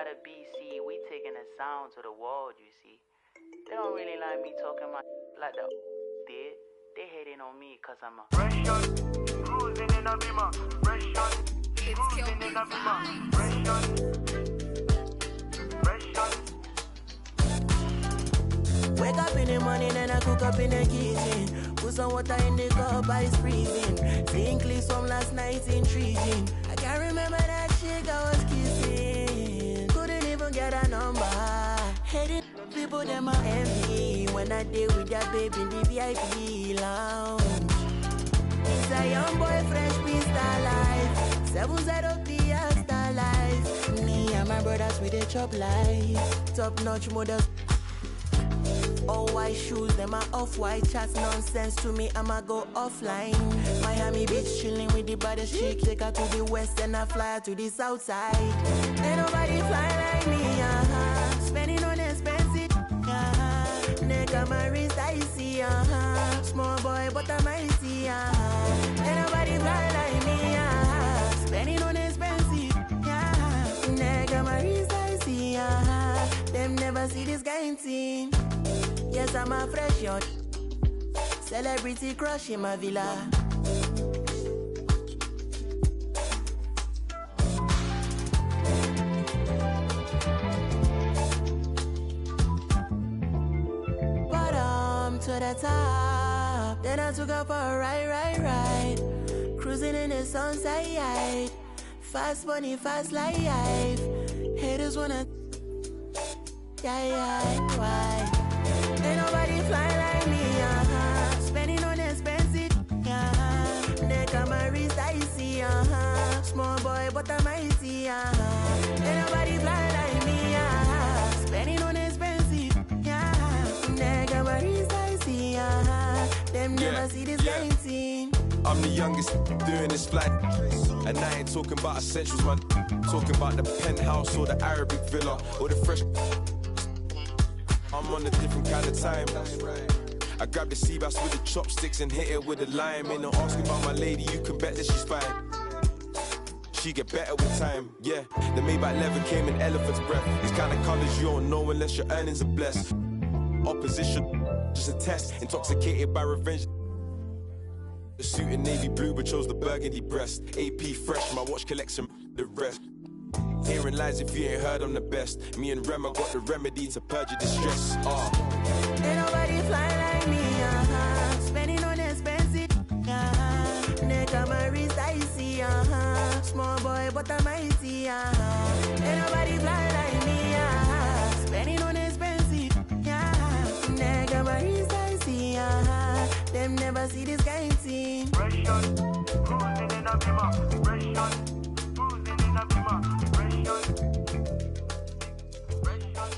out of BC, we taking the sound to the world, you see. They don't really like me talking like the did. They hating on me cause I'm a fresh shot, cruising in a Beamer. Fresh shot, cruising in a Beamer. Fresh shot, fresh shot. Wake up in the morning and I cook up in the kitchen. Put some water in the cup, ice freezing. Seeing clips from last night intriguing. I can't remember that chick I was kissing. Couldn't even get a number. Heading people them are envy when I deal with that baby in the VIP lounge. It's a young boy, fresh Prince star life. 7 side of the star life. Me and my brothers with the chop life. Top notch models. All white shoes, them are off-white. Chats nonsense to me, I'ma go offline. Miami Beach, chilling with the baddest chick. Take her to the west and I fly her to the south side. Ain't nobody fly like me, spending on expensive, neck on my wrist, I see, small boy, but I'm mighty, Ain't nobody fly like me, spending on expensive, neck on my wrist, I see, them never see this kind thing. Yes, I'm a fresh young celebrity crush in my villa. Bottom to the top, then I took up a ride. Cruising in the sunset, fast money, fast life. Haters wanna, why? Ain't nobody fly like me, spending on expensive, neck on my wrist, I see, small boy, but I'm mighty, Ain't nobody fly like me, spending on expensive, neck on my wrist, I see, them never see this kind of thing. I'm the youngest doing this flight, and I ain't talking about essentials, man. Talking about the penthouse or the Arabic villa or the fresh. I'm on a different kind of time. I grab the sea bass with the chopsticks and hit it with a lime. Ain't no asking about my lady, you can bet that she's fine. She get better with time, yeah. The Maybach leather came in elephant's breath. These kind of colors you don't know unless your earnings are blessed. Opposition, just a test. Intoxicated by revenge. The suit in navy blue but chose the burgundy breast. AP fresh, my watch collection, the rest. Hearing lies if you ain't heard I'm the best. Me and Rema got the remedy to purge your distress. Ain't nobody fly like me, spending on expensive, neck on my wrist, I see, small boy, but I'm mighty, Ain't nobody fly like me, spending on expensive, neck on my wrist, I see, them never see this kind of thing. Fresh shot, cruising in a Beamer. Fresh shot, cruising in a Beamer. Fresh shot, fresh shot.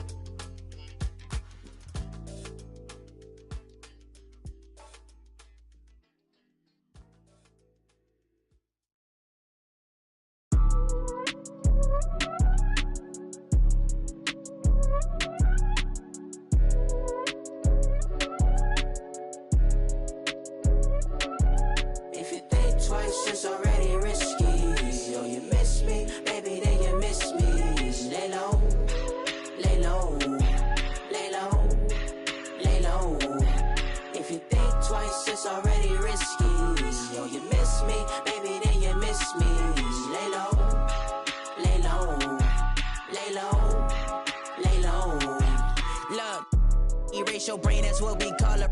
If you think twice, it's already risky. Yo, you miss me, baby, then you miss me. Lay low, lay low, lay low, lay low. If you think twice, it's already risky. Yo, you miss me, baby, then you miss me. Lay low, lay low, lay low, lay low. Look, erase your brain, that's what we call it.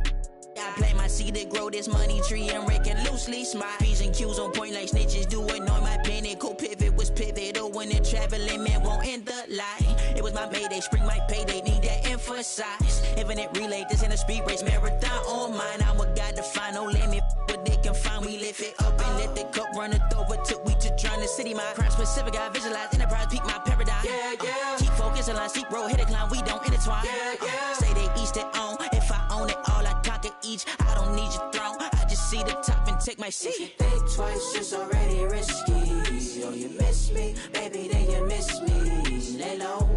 I plant my seed to grow this money tree and rake it loosely. Smile, P's and Q's on point like snitches do annoy my pinnacle. Pivot was pivotal when they're traveling, man won't end the line. It was my mayday, spring my payday, need that emphasize. Infinite relay, this ain't a speed race, marathon on mine. I'm a guy to find no limit, but they can find. We lift it up and let the cup run it over till we just drown the city. My crime specific, I visualize enterprise, peak my paradigm. Keep focus on line, steep road, hit a climb, we don't intertwine. Say they each their own, if I own it all, I conquer each. I don't need your throne, I just see the top and take my seat. If you think twice, it's already risky. Yo, you miss me, baby, then you miss me. Lay low,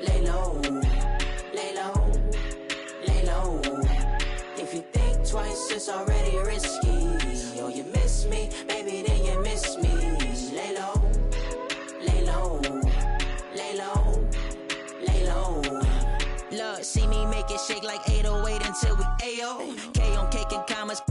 lay low, lay low, lay low. If you think twice, it's already risky. Yo, you miss me, baby, then you miss me. Lay low, lay low, lay low. it shake like 808 until we AO. K on cake and commas.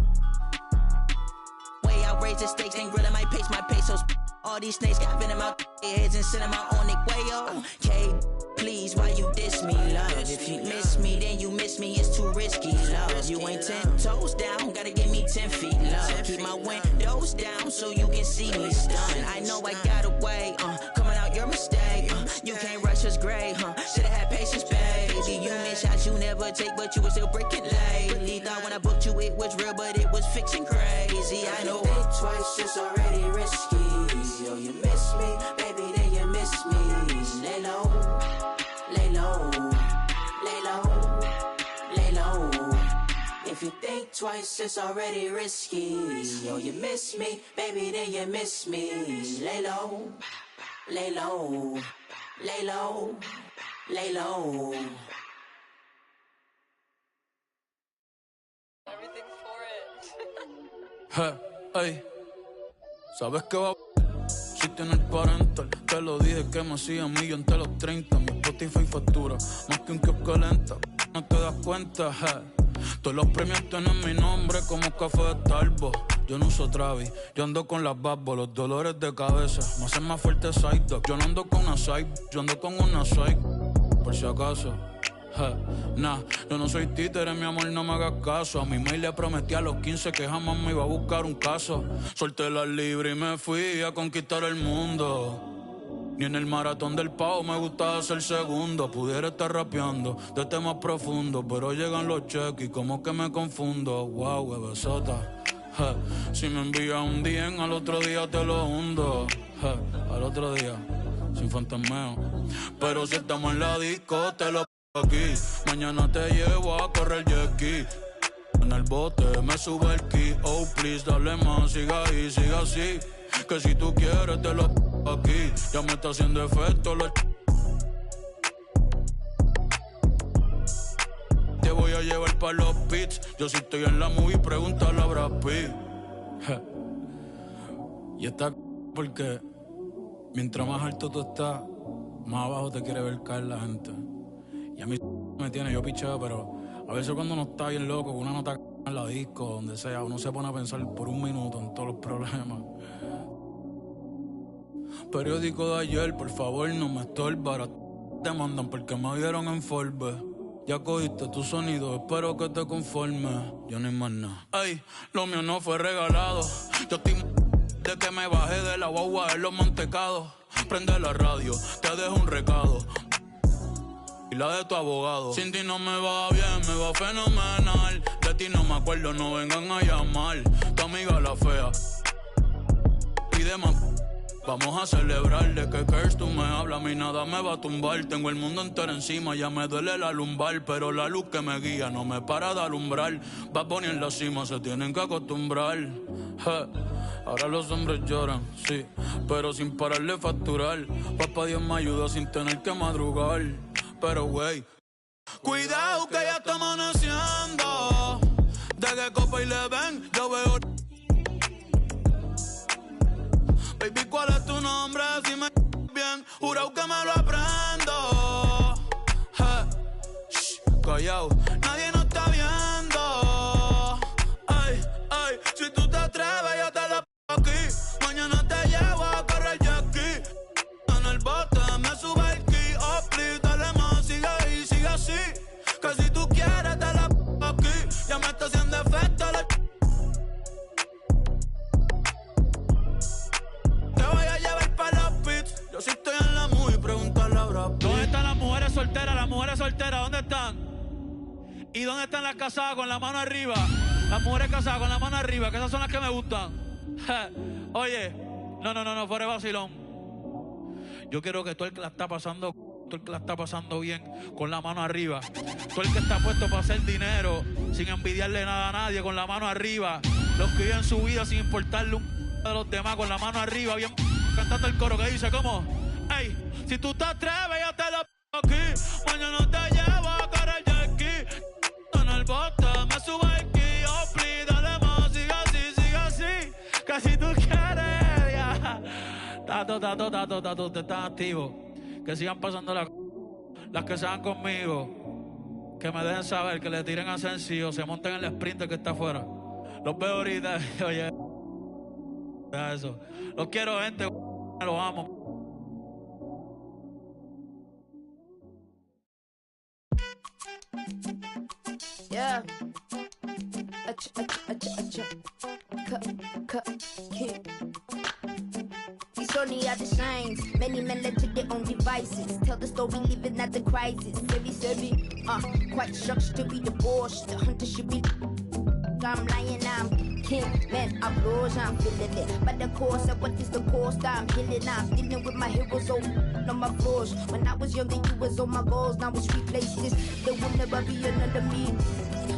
Way outrageous the stakes, ain't grilling my pesos. All these snakes got venom out their heads and send them out on their way, yo. K, please, why you diss me, love? If you miss me, then you miss me, it's too risky, love. You ain't 10 toes down, gotta give me 10 feet, love. Keep my windows down so you can see me stunned. I know I got away, coming out your mistake. You can't rush us gray, should've had patience, baby. You miss shots you never take, but you were still breaking lately. Thought when I booked you it was real, but it was fiction crazy. I know think twice, it's already risky. Yo, you miss me, baby, then you miss me. Lay low, lay low, lay low, lay low. If you think twice, it's already risky. Yo, you miss me, baby, then you miss me. Lay low, lay low, lay low, lay low. Everything for it. Hey, ¿sabes qué va? Si tiene el parental, te lo dije que me hacía millón entre los 30. Mi Spotify factura más que un kiosco lenta. No te das cuenta, todos los premios tienen mi nombre como café de Starbucks. Yo no uso Travis, yo ando con las babos, los dolores de cabeza me hacen más fuerte side dog. Yo no ando con una side, yo ando con una side, por si acaso. Nah, yo no soy títere, mi amor, no me hagas caso. A mi mail le prometí a los 15 que jamás me iba a buscar un caso. Solté la libre y me fui a conquistar el mundo. Ni en el maratón del pavo me gustaba ser segundo. Pudiera estar rapeando de temas profundos, pero llegan los cheques y como que me confundo. Wow, bebesota. Si me envías un DM, al otro día te lo hundo. Al otro día, sin fantasmeo. Pero si estamos en la disco, te lo aquí. Mañana te llevo a correr jet ski. En el bote me sube el ki. Oh please, dale más, siga ahí, siga así. Que si tú quieres te lo aquí. Ya me está haciendo efecto lo. Te voy a llevar pa' los pits. Yo si estoy en la movie, pregúntale a Brad Pitt. Y está porque mientras más alto tú estás, más abajo te quiere ver caer la gente. Y a mí me tiene, yo picheo, pero a veces cuando uno está bien loco, una nota en la disco, donde sea, uno se pone a pensar por un minuto en todos los problemas. Periódico de ayer, por favor, no me estorba. Te mandan porque me dieron en Forbes. Ya cogiste tu sonido, espero que te conformes. Yo no hay más nada. Ey, lo mío no fue regalado. Yo estoy de que me bajé de la guagua en los mantecados. Prende la radio, te dejo un recado. Y la de tu abogado. Sin ti no me va bien, me va fenomenal. De ti no me acuerdo, no vengan a llamar. Tu amiga la fea pide más. Vamos a celebrar de que curse tú me hablas. A mí nada me va a tumbar. Tengo el mundo entero encima, ya me duele la lumbar. Pero la luz que me guía no me para de alumbrar. Va a poner en la cima, se tienen que acostumbrar. Ahora los hombres lloran, sí, pero sin parar de facturar. Papá Dios me ayuda sin tener que madrugar. Pero wey, cuidado que ya está amaneciendo. De que copa y le ven, yo veo. Baby, ¿cuál es tu nombre? Si me bien, jurado que me lo aprendo. Callao, nadie nos está viendo. Ay, ay, si tú te atreves, yo te lo aquí. Mañana te llevo a correr jet ski. En el bote me sube el ki. Oh, please, dale más, sigue ahí, sigue así. Que si tú quieres, te la aquí. Ya me está haciendo efecto la. Yo sí estoy en la movie, pregúntale a Brad Pitt. ¿Dónde están las mujeres solteras? Las mujeres solteras, ¿dónde están? ¿Y dónde están las casadas con la mano arriba? Las mujeres casadas con la mano arriba, que esas son las que me gustan. Oye, no, fuera de vacilón. Yo quiero que todo el que la está pasando, todo el que la está pasando bien, con la mano arriba. Todo el que está puesto para hacer dinero, sin envidiarle nada a nadie, con la mano arriba. Los que viven su vida sin importarle un de los demás, con la mano arriba, bien. Cantate el coro que dice, ¿cómo? Ey, si tú te atreves, yo te lo aquí. Mañana te llevo a correr jet ski. En el bote me sube el ki. Oh, please, dale más, sigue así. Que si tú quieres, ya. Tato, te están activos. Que sigan pasando las que sean conmigo. Que me dejen saber, que le tiren a sencillo, se monten en el sprint que está afuera. Los veo ahorita, oye. Eso. Los quiero, gente. Los amo. Yeah. Kid. These only are the signs. Many men led to their own devices. Tell the story, living at the crisis. Quite shocked to be divorced. The hunter should be. I'm lying, I'm king, man, I blows, I'm feeling it. But the course of what is the cost, I'm healing, I'm dealing with my heroes on my floors. When I was younger, you was on my goals, now it's replaces. There will never be another me.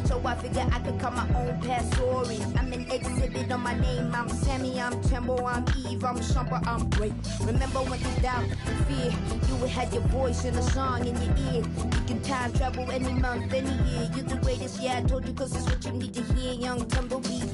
So I figure I could cut my own past story. I'm an exhibit on my name, I'm Sammy, I'm Tembo, I'm Eve, I'm Shumper, I'm great. Remember when you doubt and fear, you had your voice in a song in your ear. You can time travel any month, any year. You're the greatest, yeah, I told you, cause it's what you need to hear. Young Tumbleweed.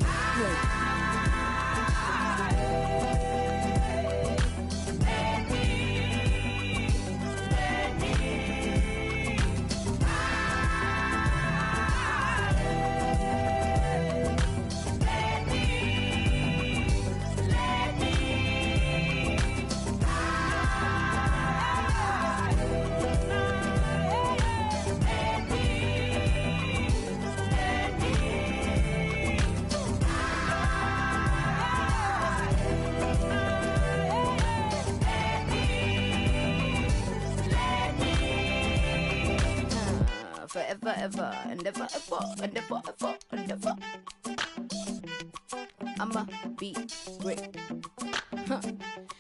Forever, ever, and ever, ever, and ever, ever, and ever. I'ma be great.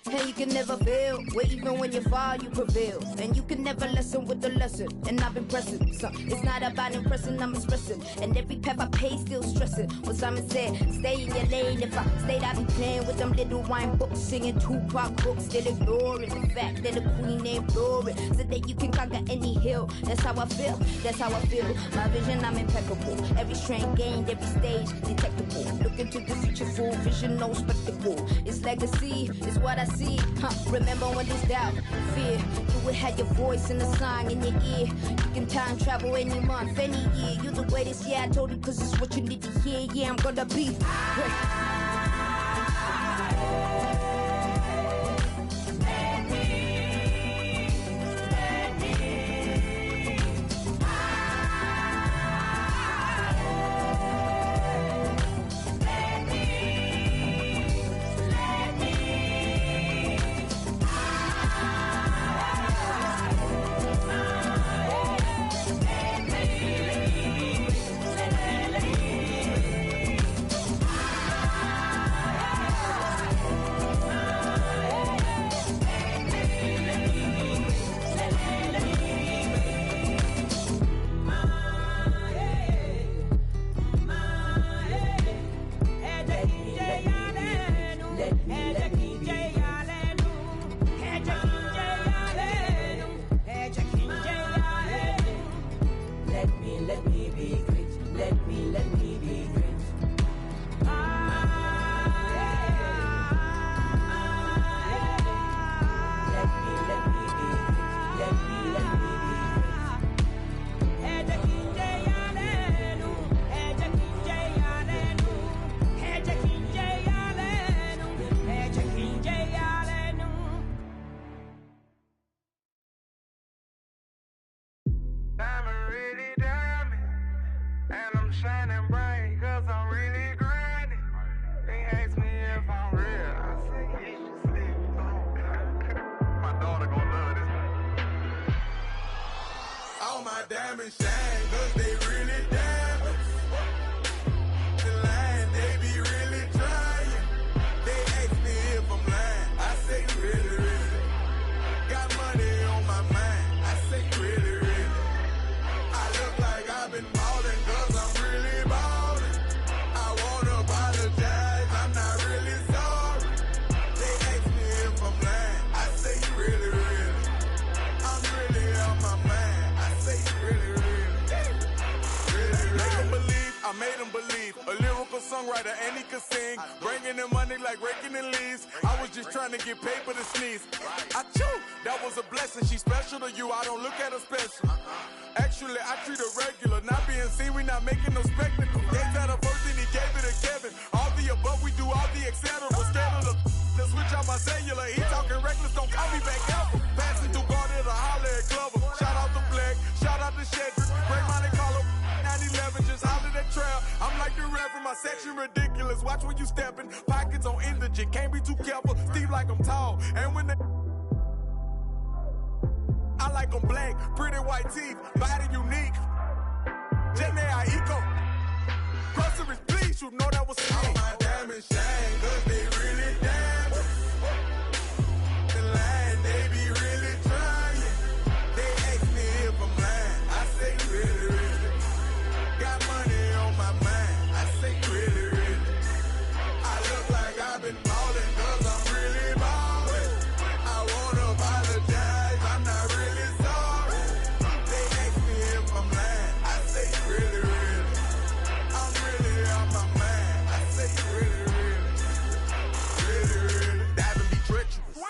And you can never fail, where even when you fall, you prevail. And you can never lessen with the lesson. And I've been pressing, so it's not about impressing, I'm expressing. And every path I pay, still stressing. What Simon said, stay in your lane. If I stayed, I'd be playing with them little wine books, singing Tupac books, still ignoring the fact that the queen named Glory said that you can conquer any hill. That's how I feel, that's how I feel. My vision, I'm impeccable. Every strength gained, every stage detectable. Look into the future, full vision, no spectacle. It's legacy, it's what I see. Remember when there's doubt, fear, you would have your voice in the song in your ear. You can time travel any month, any year. You're the greatest, yeah, I told you, cause it's what you need to hear. Yeah, I'm gonna be great. Shining bright, cause I'm really grinding. They ask me if I'm real, I say, yeah, you sleep. My daughter gon' love this. All my diamonds shine, cause they really diamonds. The line, they be really trying. They ask me if I'm lying, I say, really, really. Got money on my mind, I say, really, really. I look like I've been ballin', cause I'm really ballin'. I wanna apologize, I'm not really sorry. They ask me if I'm lying, I say really, really. I'm really on my mind, I say really, really. Really, really. Make them believe, I made them believe. A lyrical songwriter and he could sing. Bringing in money like raking in leaves. I was just trying to get paper to sneeze. I chew, that was a blessing. She's special to you, I don't look at her special. Actually, I treat her regular. Not being seen, we not making no spectacle. Gave that a first and he gave it to Kevin. All the above, we do all the etc. Scared of the switch out my cellular. He talking reckless, don't call me back ever. Passing through Garden to holler at Glover. Shout out to Black, shout out to Shedrick. Great Monte Carlo, 911, just holler that trail. I'm like the rap from my section, ridiculous. Watch when you stepping, pockets on indigent. Can't be too careful, Steve like I'm tall. And when they I like them black, pretty white teeth, body unique. Jenny Aiko. Groceries, please, you know that was me. All my diamonds shine, cause they really diamonds. The line, they be really trying. They ask me if I'm lying. I say really, really. Got money on my mind. I say really, really. I look like I've been ballin' cause I'm really ballin'. I wanna apologize, I'm not really sorry. They ask me if I'm lying. I say really, really. I'm really on my mind. I say really, really. Really, really. Diving be treacherous.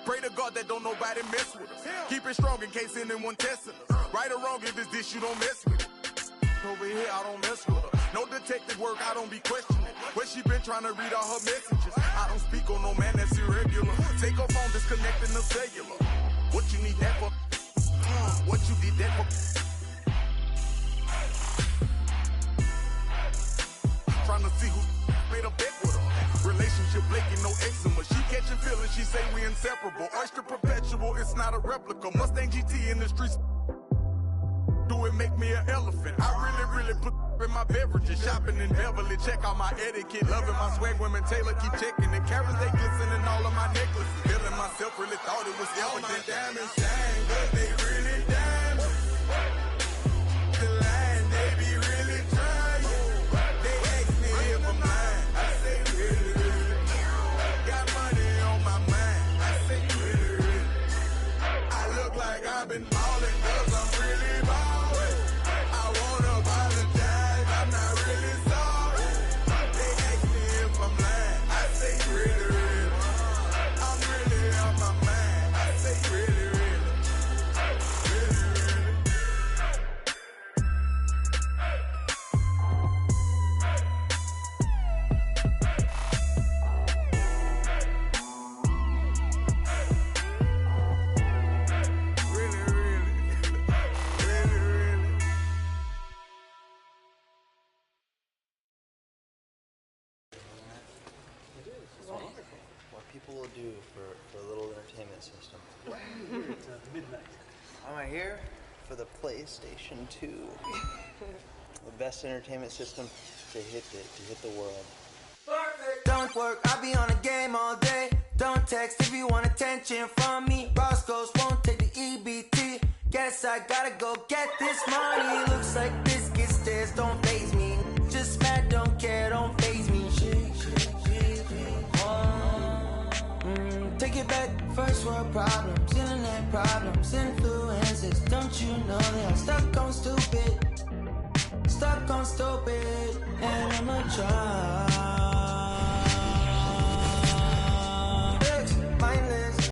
Pray to God that don't nobody mess with us. Keep it strong in case anyone testing us. Right or wrong, if it's this, you don't mess with it. Over here, I don't mess with her. No detective work, I don't be questioning. Where she been trying to read all her messages. I don't speak on no man that's irregular. Take her phone, disconnecting the cellular. What you need that for? What you did that for? Trying to see who made a bet with her. Relationship flaking, no eczema. She catching feelings, she say we inseparable. Oyster perpetual, it's not a replica. Mustang GT in the streets. Do it make me an elephant? I really put in my beverages. Shopping in Beverly, check out my etiquette. Loving my swag, women Taylor keep checking it. Carrots, they glistening all of my necklaces. Feeling myself, really thought it was evident. All my diamonds shine, but they really diamonds. The line, they be really trying. They ask me if I'm lying. I say really, really. Got money on my mind. I say really, really. I look like I've been ballin' cause I'm really ballin'. I wanna apologize, I'm not really sorry. They ask me if I'm lying. I say really, really. I'm really on my mind. I say really, really. Really, really. What people will do for a little entertainment system. Midnight. I'm here for the PlayStation 2. The best entertainment system to hit the world. Don't work, I be on a game all day. Don't text if you want attention from me. Roscoe's won't take the EBT. Guess I gotta go get this money. Looks like biscuit stairs don't faze me. Just mad, don't care, don't faze me. Take it back, first world problems, internet problems, influences. Don't you know that I'm stuck on stupid, and I'ma try.